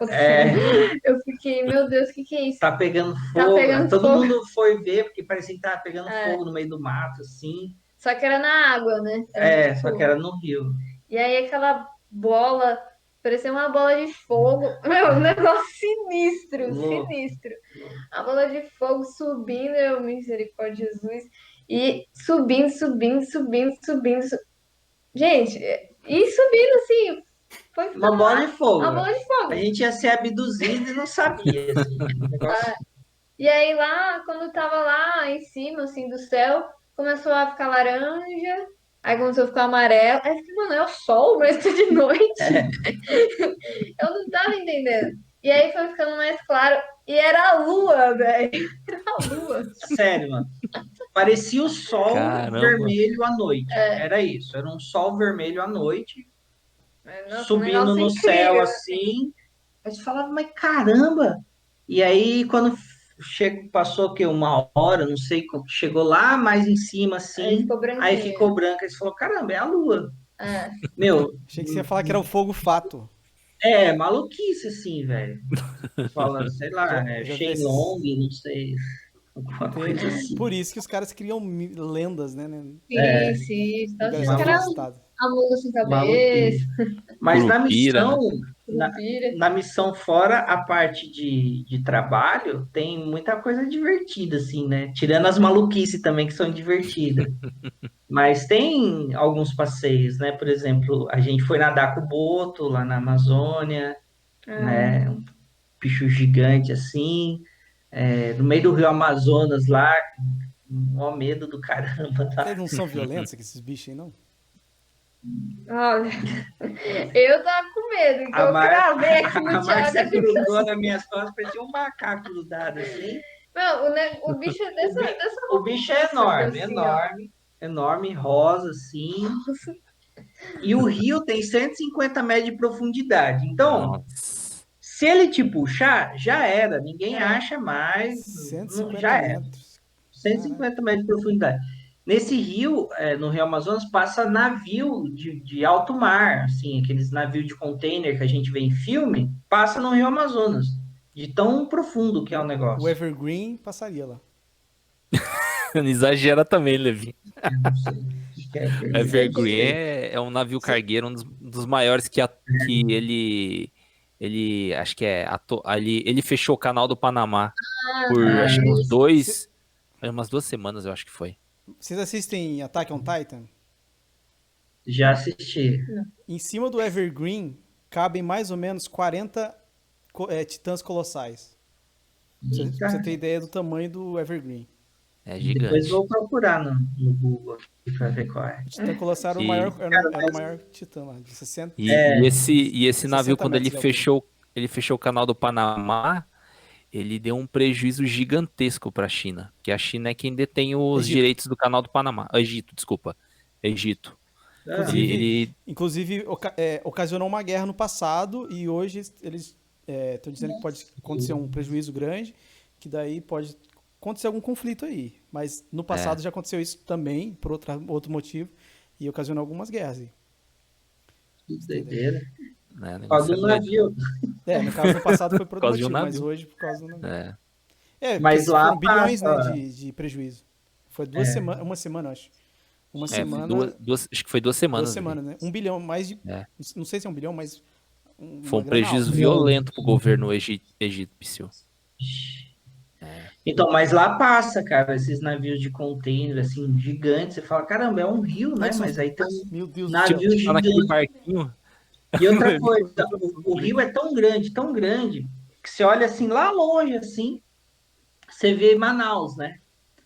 acontecendo. Eu fiquei, meu Deus, o que que é isso? tá pegando Tá fogo. pegando Todo fogo. mundo foi ver, porque parecia que tava pegando É, fogo no meio do mato, assim. só que era na água, né? Era É, só que tipo. era no rio. E aí aquela bola, parecia uma bola de fogo. Meu, um negócio sinistro, Louco. sinistro. A bola de fogo subindo, eu, misericórdia, Jesus. E subindo, subindo, subindo, subindo. Gente, e subindo assim, foi Uma ficando bola lá, de fogo. a bola de A fogo. gente ia ser abduzido e não sabia, assim. Um negócio. E aí lá, quando tava lá em cima, assim, do céu, começou a ficar laranja, aí começou a ficar amarelo. Aí eu fiquei, mano, é o sol, mas tá de noite. É, Eu não tava entendendo. E aí foi ficando mais claro. E era a lua, velho. Era a lua. sério, mano. Parecia o sol Caramba. vermelho à noite. Era isso. Era um sol vermelho à noite, Nossa, um subindo negócio no céu incrível. assim. A gente falava, mas caramba! E aí, quando passou o quê? Uma hora, não sei, chegou lá mais em cima Aí assim, ficou aí ficou branquinho. branca. Aí você falou, caramba, é a lua. É. Meu, Achei que você ia falar que era o fogo fato. maluquice assim, velho. Fala, sei lá, Eu já vi esses. Shenlong, não sei, alguma coisa Entendi. assim. Por isso que os caras criam lendas, né? É, Sim, sim. Estava Lugares achando que era inusitados. a mula sem cabeça, maluquice. Mas Curupira, né? na, curupira. na missão fora a parte de trabalho, tem muita coisa divertida, assim, né? Tirando as maluquices também, que são divertidas. Mas tem alguns passeios, né? Por exemplo, a gente foi nadar com o boto lá na Amazônia, Ah, né? Um bicho gigante assim, no meio do rio Amazonas lá, um medo do caramba Eles lá. não são violentos, esses bichos aí, não? olha, eu tava com medo, então A, eu Mar... cravei aqui no a Thiago. Márcia grudou nas minhas costas, parecia um macaco grudado assim. Não, o bicho é O, bi- dessa o bicho é altura, enorme, assim, ó. enorme, enorme, rosa, assim. E o rio tem 150 metros de profundidade. Então, Nossa. se ele te puxar, já era. Ninguém É. acha mais. Já 150 era. metros. Caraca. 150 metros de profundidade. Nesse rio, no Rio Amazonas, passa navio de alto mar, assim, aqueles navios de container que a gente vê em filme, passa no Rio Amazonas, de tão profundo que é o O negócio. Evergreen passaria lá. Não exagera também, Levi. Eu não sei o que é Evergreen Evergreen. é um navio cargueiro, dos maiores que ele acho que ele fechou o canal do Panamá por acho que uns Cê- umas 2 semanas, eu acho que foi. Vocês assistem Attack on Titan? Já assisti. Em cima do Evergreen cabem mais ou menos 40 titãs colossais. Pra você Eita. ter ideia do tamanho do Evergreen. É Depois gigante. vou procurar no Google aqui para ver qual é. O Titã Colossal era o E, maior, era o maior titã lá, de 60, e esse navio, 60 quando metros de altura. ele fechou o canal do Panamá, ele deu um prejuízo gigantesco para a China, porque a China é quem detém os Egito. direitos do canal do Panamá. Egito, desculpa. Egito. Ah, Inclusive ocasionou uma guerra no passado e hoje eles estão dizendo que pode acontecer um prejuízo grande, que daí pode acontecer algum conflito aí. Mas no passado já aconteceu isso também, por outro motivo, e ocasionou algumas guerras aí. que doideira. Né, o Por causa negócio é do doido. navio. No caso no passado foi por Por outro causa de um motivo, mas navio. hoje por causa do navio. É. Porque Mas lá foram bilhões, né, passa. de prejuízo. Foi uma semana, acho. Uma Foi semana, acho que foi 2 semanas. 2 semanas, né? 1 bilhão, mais de. É. Não sei se é 1 bilhão, mas Foi uma um grana prejuízo alta. violento pro governo egípcio. Então, mas lá passa, cara, esses navios de container, assim, gigantes. Você fala, caramba, é um rio, né? Edson, Mas aí tem um meu Deus do céu. navio Tá naquele gigante. barquinho. E outra coisa, o rio é tão grande, que você olha assim, lá longe, assim, você vê Manaus, né?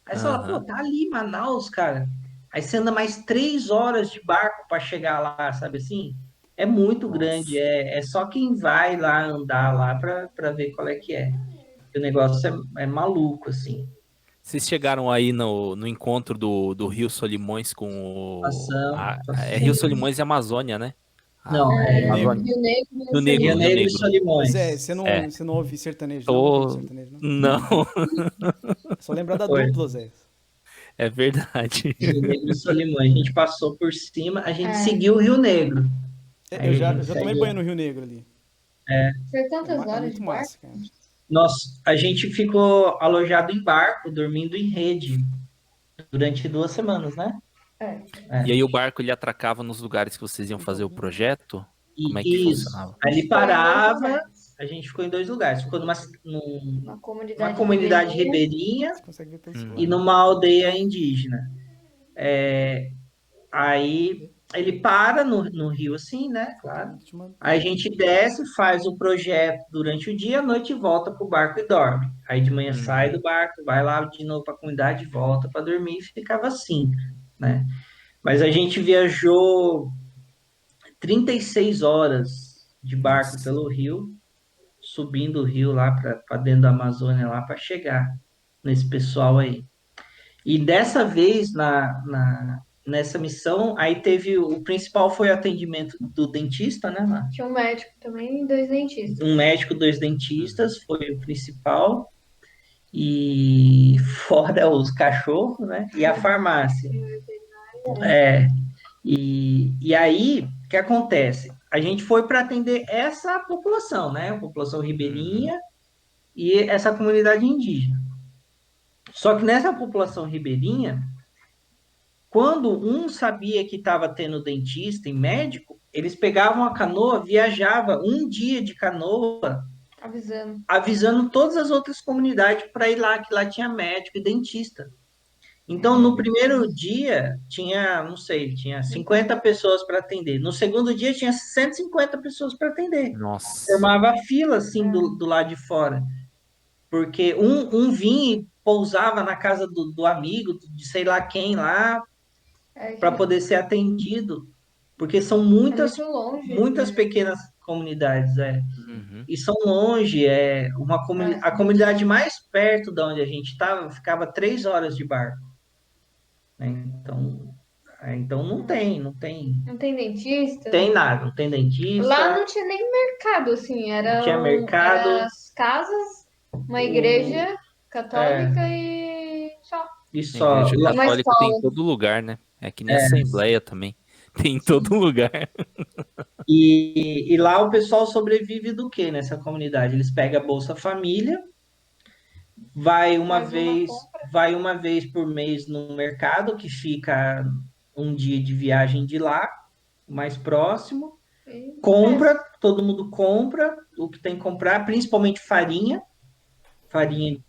Aí você fala, pô, Aham. tá ali Manaus, cara. Aí você anda mais 3 horas de barco para chegar lá, sabe assim? É muito grande, Nossa. é só quem vai lá andar lá para ver qual é que é. O negócio é maluco, assim. Vocês chegaram aí no encontro do Rio Solimões com Passamos, é Rio passamos. Solimões e Amazônia, né? Não, é Amazônia. Rio Negro e Rio Negro, Rio Solimões. Negro e Negro. Solimões. Zé, É. você não ouve sertanejo, não? Não curte sertanejo, não? Não, É só lembrar da Foi. dupla, Zé. é verdade. Rio Negro e Solimões. A gente passou por cima, a gente É. seguiu o Rio Negro. É, Aí eu a já, gente eu já tomei segue. banho no Rio Negro ali. Foi quantas É horas muito de barco? massa, cara. Nós, a gente ficou alojado em barco, dormindo em rede, durante 2 semanas, né? É. É. E aí o barco ele atracava nos lugares que vocês iam fazer o projeto? Como é que E isso. funcionava? Aí ele Ficou em dois parava, lugares. a gente ficou em 2 lugares. Ficou numa Uma uma comunidade comunidade ribeirinha. ribeirinha Você consegue ver pelo Hum. celular. e numa aldeia indígena. Aí ele para no rio, assim, né? Claro. Te mando. Aí a gente desce, faz o projeto durante o dia, à noite volta pro barco e dorme. Aí de manhã sai do barco, vai lá de novo para a comunidade, volta para dormir e ficava assim, né? Mas a gente viajou 36 horas de barco Nossa. pelo rio, subindo o rio lá para dentro da Amazônia lá para chegar nesse pessoal aí. E dessa vez nessa missão, aí teve o principal foi o atendimento do dentista, né, Mar? Tinha um médico também e 2 dentistas. Um médico, 2 dentistas, foi o principal. E fora os cachorros, né? E a farmácia. É. E aí, o que acontece? A gente foi para atender essa população, né? A população ribeirinha e essa comunidade indígena. Só que nessa população ribeirinha, quando um sabia que estava tendo dentista e médico, eles pegavam a canoa, viajava um dia de canoa, Avisando. avisando todas as outras comunidades para ir lá, que lá tinha médico e dentista. Então, no primeiro dia, tinha, não sei, tinha 50 pessoas para atender. No segundo dia, tinha 150 pessoas para atender. Nossa. Formava fila, assim, do lado de fora. Porque um vinha e pousava na casa do amigo, de sei lá quem lá, É para que poder ser atendido. Porque são é muitas, muito longe. muitas né? pequenas comunidades, Uhum. e são longe, a É. comunidade mais perto de onde a gente estava ficava 3 horas de barco, né? Então não tem Não tem dentista. nada, não tem dentista, Lá não tinha nem mercado, assim. não tinha Eram mercado, as casas, uma igreja católica e só. e A só igreja lá- Uma católica tem em escola. todo lugar, né? É que nem a Assembleia também. Tem em todo lugar. e lá o pessoal sobrevive do que nessa comunidade? Eles pegam a Bolsa Família, Faz uma compra. vai uma vez por mês no mercado, que fica um dia de viagem de lá, mais próximo, E compra, todo mundo compra o que tem que comprar, principalmente farinha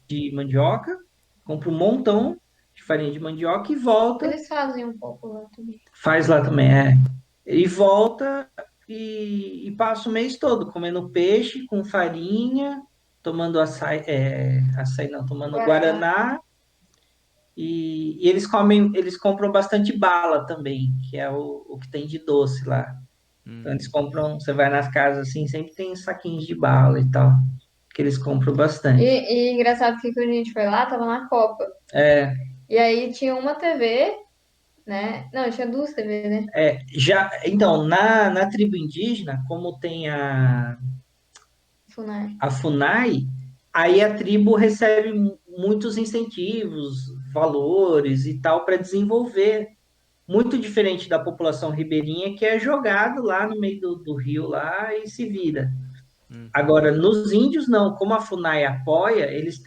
de mandioca, compra um montão de farinha de mandioca e volta, eles fazem um pouco lá também. faz lá também, e volta e passa o mês todo comendo peixe com farinha, tomando açaí não, tomando guaraná, e eles compram bastante bala também, que é o que tem de doce lá. Então eles compram, você vai nas casas assim, sempre tem saquinhos de bala e tal, que eles compram bastante. E engraçado que quando a gente foi lá, tava na Copa. E aí tinha uma TV, né? Não, tinha 2 TVs, né? Então, na tribo indígena, como tem Funai. a FUNAI, aí a tribo recebe muitos incentivos, valores e tal para desenvolver. Muito diferente da população ribeirinha, que é jogado lá no meio do rio lá e se vira. Agora, nos índios, não. Como a FUNAI apoia, eles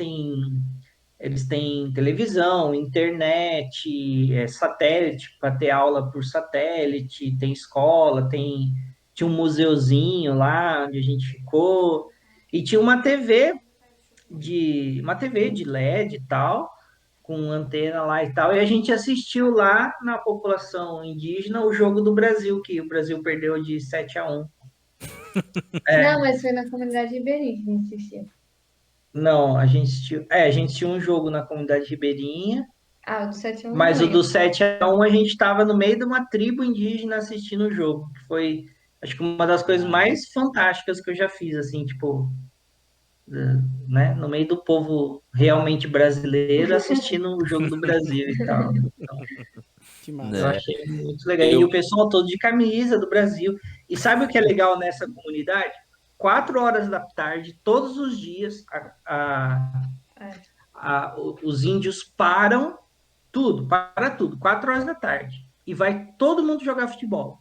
têm televisão, internet, satélite, para ter aula por satélite, tem escola, tinha um museuzinho lá onde a gente ficou, e tinha uma TV de LED e tal, com antena lá e tal, e a gente assistiu lá na população indígena o jogo do Brasil, que o Brasil perdeu de 7-1. Não, mas foi na comunidade ribeirinha que a gente assistiu. Não, a gente tinha um jogo na comunidade ribeirinha, Ah, o do 7 a 1 mas não o do lembro. 7-1 a gente estava no meio de uma tribo indígena assistindo o jogo, que foi, acho que uma das coisas mais fantásticas que eu já fiz, assim, tipo, né, no meio do povo realmente brasileiro assistindo o jogo do Brasil e tal. Que Eu massa. É, achei muito legal. E o pessoal todo de camisa do Brasil. E sabe o que é legal nessa comunidade? 4 horas da tarde, todos os dias, os índios param tudo, para tudo, 4 horas da tarde. E vai todo mundo jogar futebol.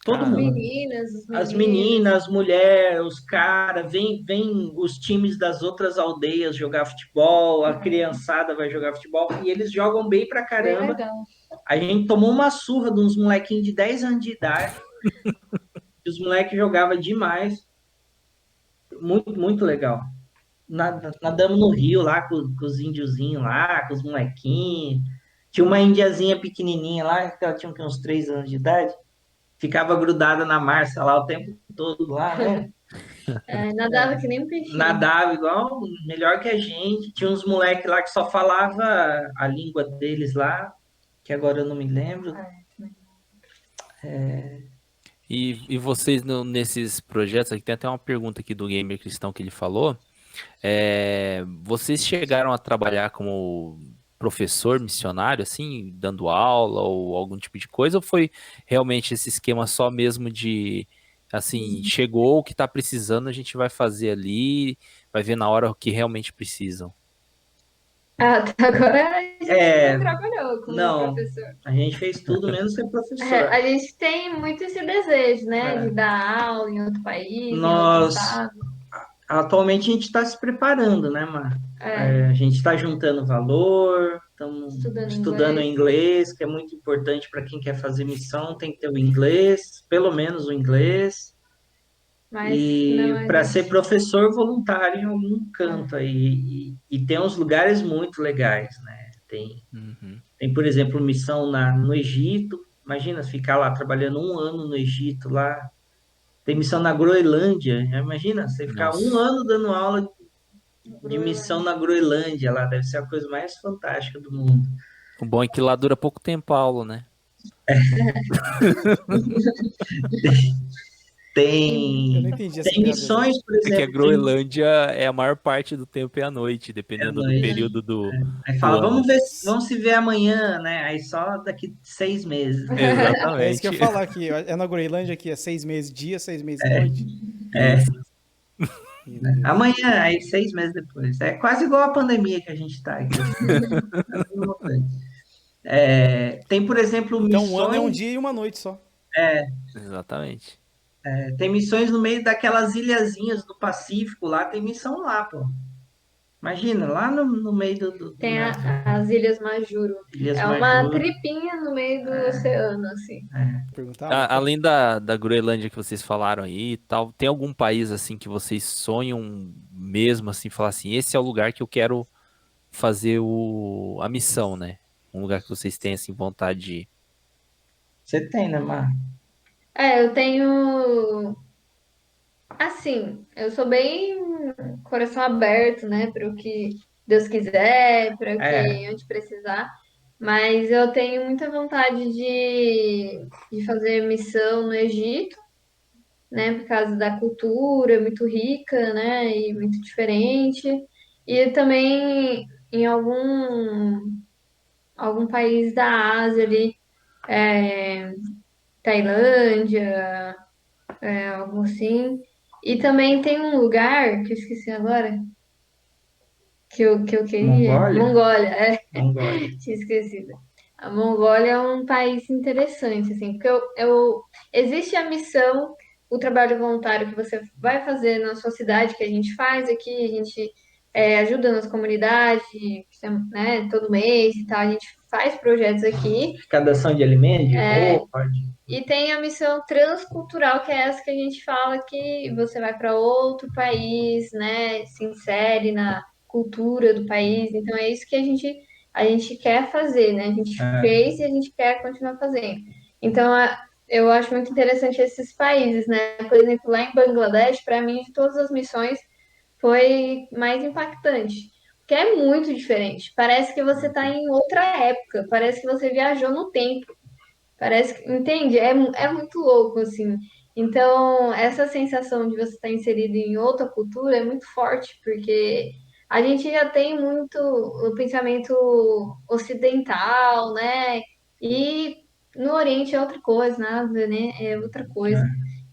Todo As Caramba. mundo. meninas, os As meninos. meninas, as mulheres, os caras, vem os times das outras aldeias jogar futebol, a criançada vai jogar futebol, e eles jogam bem pra Bem caramba. legal. A gente tomou uma surra de uns molequinhos de 10 anos de idade, e os moleques jogavam demais. Muito, muito legal. Nadamos no rio lá com os índiozinhos lá, com os molequinhos. Tinha uma indiazinha pequenininha lá, que ela tinha uns 3 anos de idade, ficava grudada na Márcia lá o tempo todo lá, né? Nadava que nem um peixinho. Nadava igual, melhor que a gente. Tinha uns moleques lá que só falava a língua deles lá, que agora eu não me lembro. E vocês nesses projetos, aqui tem até uma pergunta aqui do Gamer Cristão que ele falou. Vocês chegaram a trabalhar como professor missionário, assim, dando aula ou algum tipo de coisa, ou foi realmente esse esquema só mesmo de, assim, chegou o que está precisando, a gente vai fazer ali, vai ver na hora o que realmente precisam? Até agora a gente É, não trabalhou como não, professor. a gente fez tudo menos ser professor. A gente tem muito esse desejo, né? De dar aula em outro país, em outro Nós, estado. atualmente, a gente está se preparando, né, Mar? A gente está juntando valor, estamos Estudando estudando inglês. inglês, que é muito importante para quem quer fazer missão, tem que ter o inglês, pelo menos o inglês. Mas não, E a para ser gente. professor voluntário em algum canto aí. E tem uns lugares muito legais, né? Uhum. Tem, por exemplo, missão no Egito. Imagina ficar lá trabalhando um ano no Egito lá. Tem missão na Groenlândia. Imagina você ficar um Nossa. ano dando aula de missão na Groenlândia lá. Deve ser a coisa mais fantástica do mundo. O bom é que lá dura pouco tempo a aula, né? Eu não Tem, entendi essa tem piada aí. missões, por É que a exemplo, Groenlândia é a maior parte do tempo é à noite, é dependendo do noite. período Aí do fala, ano. vamos se ver amanhã, né? Aí só daqui 6 meses. É isso que eu ia Exatamente. falar aqui. É na Groenlândia que é 6 meses dia, 6 meses noite. É, Meu Deus. amanhã, aí 6 meses depois. É quase igual a pandemia que a gente está aqui. É a mesma coisa. Tem, por exemplo, Então um ano é um missões. dia e uma noite só. Exatamente. Tem missões no meio daquelas ilhazinhas do Pacífico lá, tem missão lá, pô. Imagina, lá no meio do Tem nada, as Ilhas Majuro. Ilhas É uma Majuro. tripinha no meio do oceano, assim. Perguntava. Além da Groenlândia que vocês falaram aí e tal, tem algum país assim que vocês sonham mesmo assim, falar assim, esse é o lugar que eu quero fazer a missão, né? Um lugar que vocês têm assim vontade de ir. Você tem, né, Mar? Eu tenho. Assim, eu sou bem coração aberto, né, para o que Deus quiser, para o É, que onde precisar. Mas eu tenho muita vontade de fazer missão no Egito, né, por causa da cultura, é muito rica, né, e muito diferente. E também em algum país da Ásia ali, Tailândia, algo assim. E também tem um lugar que eu esqueci agora, que eu queria. Mongólia? Mongólia, Mongólia. tinha esquecido. A Mongólia é um país interessante, assim, porque existe a missão, o trabalho voluntário que você vai fazer na sua cidade, que a gente faz aqui, a gente ajuda nas comunidades, né, todo mês e tal, a gente faz projetos aqui. Arrecadação de alimentos, de roupa, E tem a missão transcultural, que é essa que a gente fala que você vai para outro país, né? Se insere na cultura do país. Então é isso que a gente quer fazer, né? A gente é, fez e a gente quer continuar fazendo. Então eu acho muito interessante esses países, né? Por exemplo, lá em Bangladesh, para mim, de todas as missões, foi mais impactante. Porque é muito diferente. Parece que você está em outra época, parece que você viajou no tempo. Parece que, entende? É muito louco, assim. Então, essa sensação de você estar inserido em outra cultura é muito forte, porque a gente já tem muito o pensamento ocidental, né? E no Oriente é outra coisa, na Ásia, né? É outra coisa.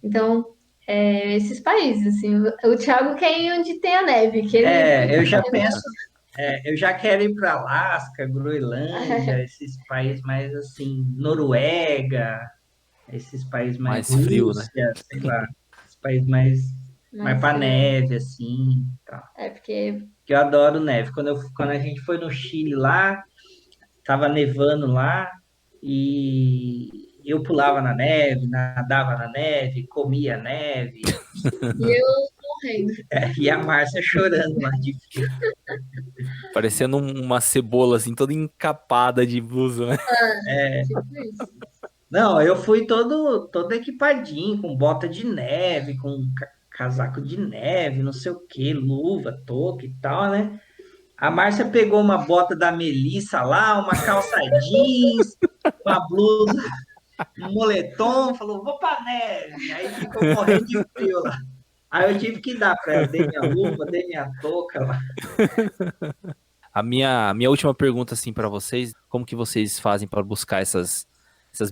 Então, esses países, assim, o Thiago quer ir onde tem a neve, que ele Eu já penso, eu já quero ir para Alasca, Groenlândia, esses países mais assim, Noruega, esses países mais Mais frio, né? Rússia, sei lá, esses países mais mais para frio. neve, assim, tal. Porque Que eu adoro neve. Quando a gente foi no Chile lá, tava nevando lá e eu pulava na neve, nadava na neve, comia neve, eu morrendo. e a Márcia chorando lá de frio. Parecendo uma cebola, assim, toda encapada de blusa, né? Tipo isso. Não, eu fui todo equipadinho, com bota de neve, com casaco de neve, não sei o que, luva, touca e tal, né? A Márcia pegou uma bota da Melissa lá, uma calça jeans, uma blusa, um moletom, falou, vou pra neve. Aí ficou morrendo de frio lá. Aí eu tive que dar para ela, dei minha luva, dei minha touca lá. A minha última pergunta, assim, pra vocês, como que vocês fazem para buscar essas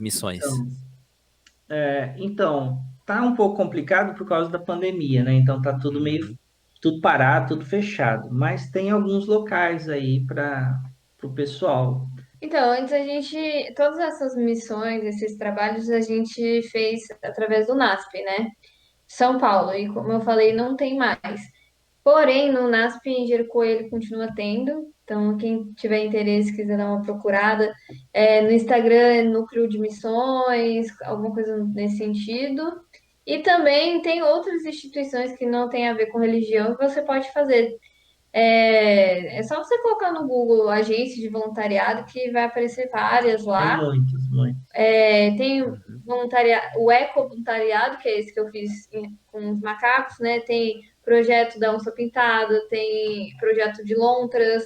missões? Então, então, tá um pouco complicado por causa da pandemia, né? Então tá tudo meio Uhum. tudo parado, tudo fechado. Mas tem alguns locais aí para o pessoal. Então, antes todas essas missões, esses trabalhos, a gente fez através do NASP, né? São Paulo, e como eu falei, não tem mais. Porém, no NASP em Jericoacoara continua tendo. Então, quem tiver interesse, quiser dar uma procurada, no Instagram, Núcleo de Missões, alguma coisa nesse sentido. E também tem outras instituições que não têm a ver com religião que você pode fazer. É só você colocar no Google agência de voluntariado que vai aparecer várias Tem lá. muitos, muitos. Tem Uhum. o eco-voluntariado, que é esse que eu fiz com os macacos, né? Tem projeto da onça pintada, tem projeto de lontras.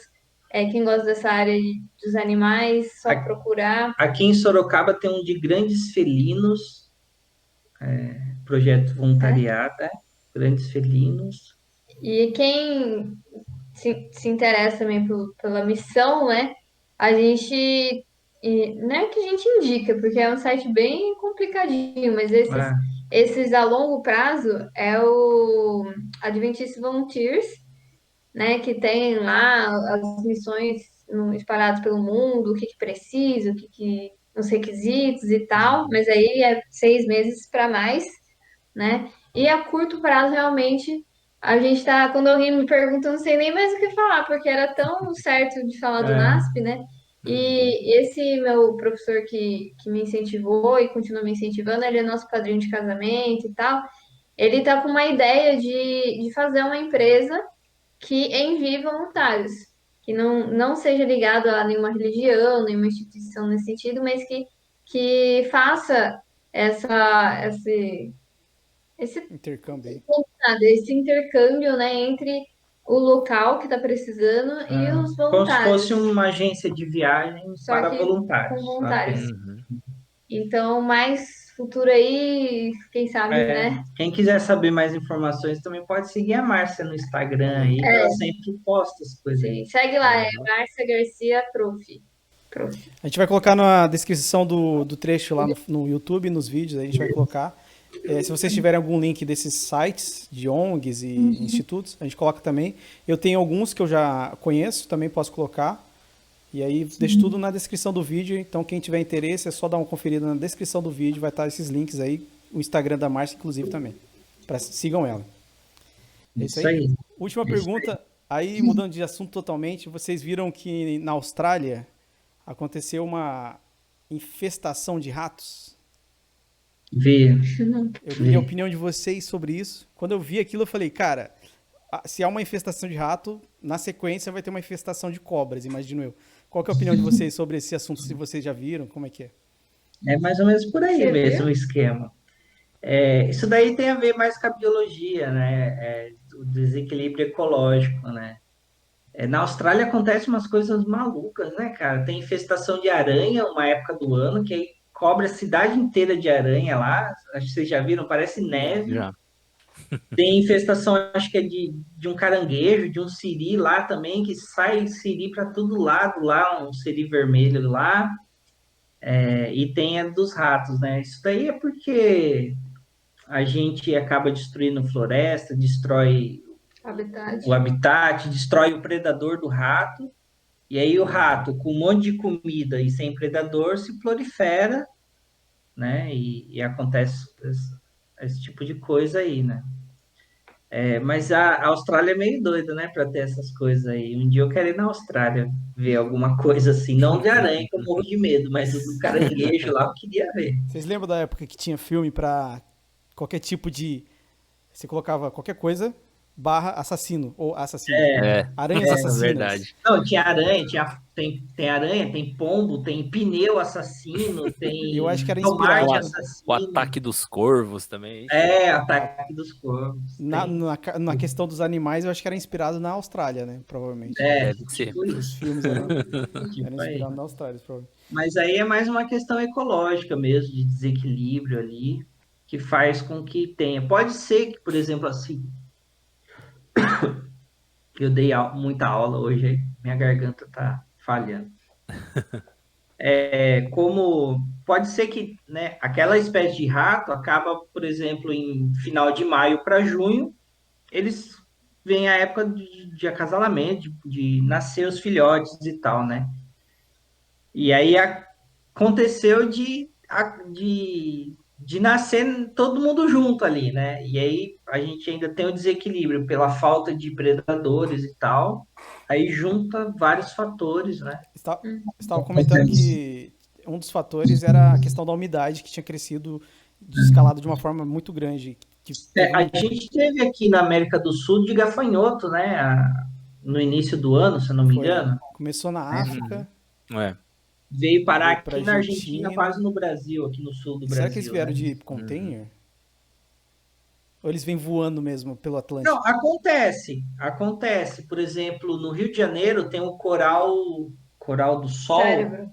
Quem gosta dessa área dos animais, só A- procurar. Aqui em Sorocaba tem um de grandes felinos, projeto Né? voluntariado, grandes felinos. E quem se interessa também pela missão, né? A gente. Não é que a gente indica, porque é um site bem complicadinho, mas Ah, esses a longo prazo é o Adventist Volunteers, né? Que tem lá as missões espalhadas pelo mundo, o que, que precisa, os requisitos e tal, mas aí é 6 meses para mais, né? E a curto prazo, realmente, a gente tá. Quando alguém me pergunta, eu não sei nem mais o que falar, porque era tão certo de falar do é, NASP, né? Uhum. E esse meu professor que me incentivou e continua me incentivando, ele é nosso padrinho de casamento e tal. Ele tá com uma ideia de fazer uma empresa que envie voluntários, que não seja ligado a nenhuma religião, nenhuma instituição nesse sentido, mas que faça esse Intercâmbio aí. esse intercâmbio, né, entre o local que está precisando e os como se fosse voluntários, uma agência de viagem só para que com voluntários. voluntários. Apenas. Uhum. Então, mais futuro aí, quem sabe, né? Quem quiser saber mais informações também pode seguir a Márcia no Instagram Aí. aí, que ela sempre posta as coisas aí. Sim, segue lá, é Uhum. Márcia Garcia Prof. Prof. A gente vai colocar na descrição do trecho lá no YouTube, nos vídeos, a gente vai colocar. Se vocês tiverem algum link desses sites de ONGs e institutos, a gente coloca também. Eu tenho alguns que eu já conheço, também posso colocar. E aí deixo tudo na descrição do vídeo. Então quem tiver interesse é só dar uma conferida na descrição do vídeo, vai estar esses links aí, o Instagram da Márcia inclusive também. Sigam ela. É isso Isso aí. aí. Última Isso pergunta, aí mudando de assunto totalmente, vocês viram que na Austrália aconteceu uma infestação de ratos? Vê, Eu queria a vê. opinião de vocês sobre isso. Quando eu vi aquilo, eu falei, cara, se há uma infestação de rato, na sequência vai ter uma infestação de cobras, imagino eu. Qual que é a opinião de vocês sobre esse assunto? Se vocês já viram, como é que é? É mais ou menos por aí Você viu? mesmo o esquema. Isso daí tem a ver mais com a biologia, né? O desequilíbrio ecológico, né? Na Austrália acontecem umas coisas malucas, né, cara? Tem infestação de aranha uma época do ano, que aí cobre a cidade inteira de aranha lá. Acho que vocês já viram, parece neve. Já. Tem infestação, acho que é de um caranguejo, de um siri lá também, que sai siri para todo lado lá, um siri vermelho lá. E tem a dos ratos, né? Isso daí é porque a gente acaba destruindo floresta, destrói Habitat. o habitat, destrói o predador do rato, e aí o rato, com um monte de comida e sem predador, se prolifera, né? E acontece esse tipo de coisa aí, né? Mas a Austrália é meio doida, né, para ter essas coisas aí. Um dia eu quero ir na Austrália ver alguma coisa assim, não de aranha, que eu morro de medo, mas o do caranguejo lá eu queria ver. Vocês lembram da época que tinha filme pra qualquer tipo de. Você colocava qualquer coisa, barra assassino, ou assassino. É, Aranhas é assassinas. verdade. Não, tinha aranha, tem aranha, tem pombo, tem pneu assassino, Eu acho que tem era tomate inspirado O assassino. ataque dos corvos também. Ataque dos corvos. na questão dos animais, eu acho que era inspirado na Austrália, né? Provavelmente. Deve ser. Tipo Os isso. filmes eram Tipo aí. inspirados na Austrália, provavelmente. Mas aí é mais uma questão ecológica mesmo, de desequilíbrio ali, que faz com que tenha. Pode ser que, por exemplo, assim, eu dei muita aula hoje, aí minha garganta tá falhando. Como pode ser que, né, aquela espécie de rato acaba, por exemplo, em final de maio para junho, eles vêm a época de acasalamento, de nascer os filhotes e tal, né? E aí aconteceu de nascer todo mundo junto ali, né? E aí a gente ainda tem o desequilíbrio pela falta de predadores e tal. Aí junta vários fatores, né? Estava comentando que um dos fatores era a questão da umidade, que tinha crescido, escalado de uma forma muito grande. Que teve A gente teve aqui na América do Sul de gafanhoto, né? No início do ano, se eu não me engano. começou na África, É. Veio parar veio para aqui na Argentina, Argentina. quase no Brasil, aqui no sul do Será que eles Brasil, vieram né? de container? Ou eles vêm voando mesmo pelo Atlântico? Não, acontece. Por exemplo, no Rio de Janeiro tem o coral do Sol, Cérebro.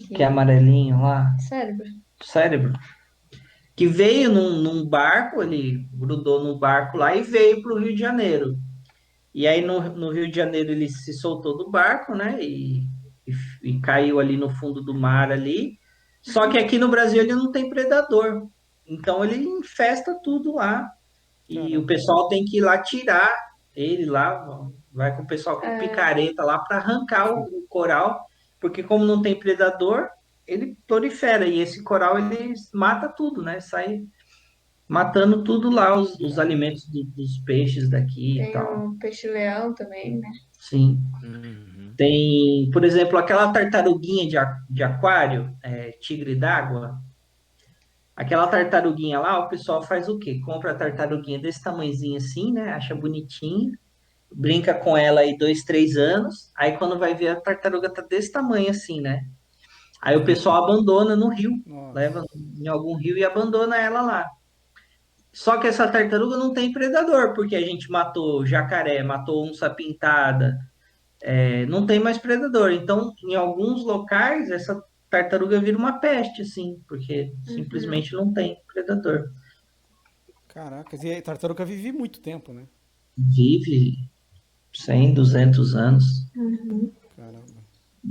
que é amarelinho lá, Cérebro. cérebro, que veio num barco, ele grudou no barco lá e veio para o Rio de Janeiro. E aí no Rio de Janeiro ele se soltou do barco, né? E caiu ali no fundo do mar ali. Só que aqui no Brasil ele não tem predador. Então ele infesta tudo lá. E o Caramba. pessoal tem que ir lá tirar ele lá, vai com o pessoal com picareta lá para arrancar o coral, porque como não tem predador, ele prolifera e esse coral ele mata tudo, né? Sai matando tudo lá, os alimentos dos peixes daqui e Tem tal. o peixe-leão também, né? Sim. Uhum. Tem, por exemplo, aquela tartaruguinha de aquário, tigre d'água. Aquela tartaruguinha lá, o pessoal faz o quê? Compra a tartaruguinha desse tamanhozinho assim, né? Acha bonitinho, brinca com ela aí 2, 3 anos. Aí quando vai ver a tartaruga tá desse tamanho assim, né? Aí o pessoal abandona no rio, Nossa. leva em algum rio e abandona ela lá. Só que essa tartaruga não tem predador, porque a gente matou jacaré, matou onça-pintada, não tem mais predador. Então, em alguns locais, essa tartaruga vira uma peste, assim, porque simplesmente não tem predador. Caraca, e a tartaruga vive muito tempo, né? Vive 100, 200 anos. Caramba.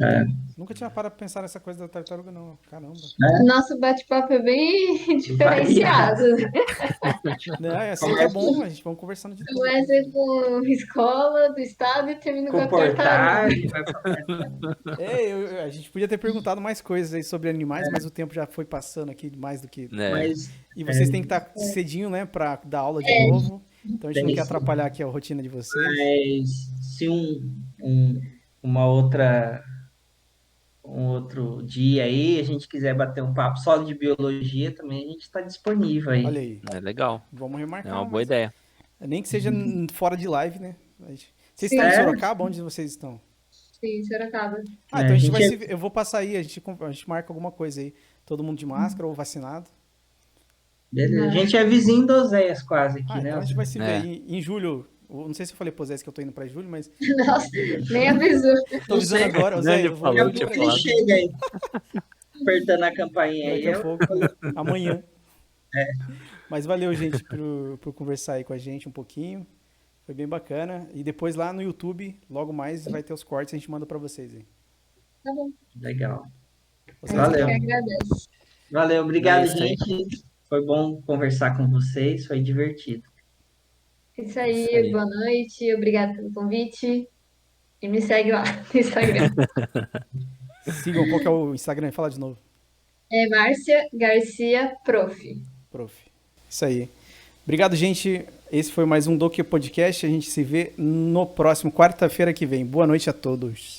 É, Nunca tinha parado pra pensar nessa coisa da tartaruga, não. Caramba. Nosso bate-papo é bem diferenciado. Não, é assim que é bom, a gente vamos conversando de tudo. Começa com escola do estado e termina com a tartaruga. Comportagem, vai A gente podia ter perguntado mais coisas aí sobre animais, mas o tempo já foi passando aqui mais do que. É. mas E vocês têm que estar cedinho, né, pra dar aula de novo. Então a gente não quer atrapalhar aqui a rotina de vocês. se um outro dia aí a gente quiser bater um papo só de biologia também, a gente está disponível aí. Olha aí, É legal. vamos É remarcar. uma boa mas ideia. nem que seja fora de live, né? Vocês Sim. estão em Sorocaba? Onde vocês estão? Sim, Sorocaba. Ah, então a gente vai gente eu vou passar aí, a gente marca alguma coisa aí. Todo mundo de máscara ou vacinado. Beleza. A gente é vizinho do Oséias quase aqui, Ah, né? então a gente vai se ver É. aí em julho. Não sei se eu falei pro Zé que eu tô indo pra julho, mas Nossa, nem avisou. tô avisando agora, Zé, eu vou Falou, em julho tinha pra Ele falado. chega aí, apertando a campainha aí. daqui a pouco, amanhã. Mas valeu, gente, por conversar aí com a gente um pouquinho. Foi bem bacana. E depois lá no YouTube, logo mais, vai ter os cortes, a gente manda pra vocês aí. Tá bom. Legal. Vocês Valeu. Que agradece. Valeu, obrigado, É isso aí. gente. Foi bom conversar com vocês, foi divertido. Isso aí, Isso aí. boa noite, obrigada pelo convite. E me segue lá no Instagram. Sigam, qual que é o Instagram? Fala de novo, É Márcia Garcia Prof. prof. Isso aí. Obrigado, gente. Esse foi mais um Doki Podcast. A gente se vê no próximo quarta-feira que vem. Boa noite a todos.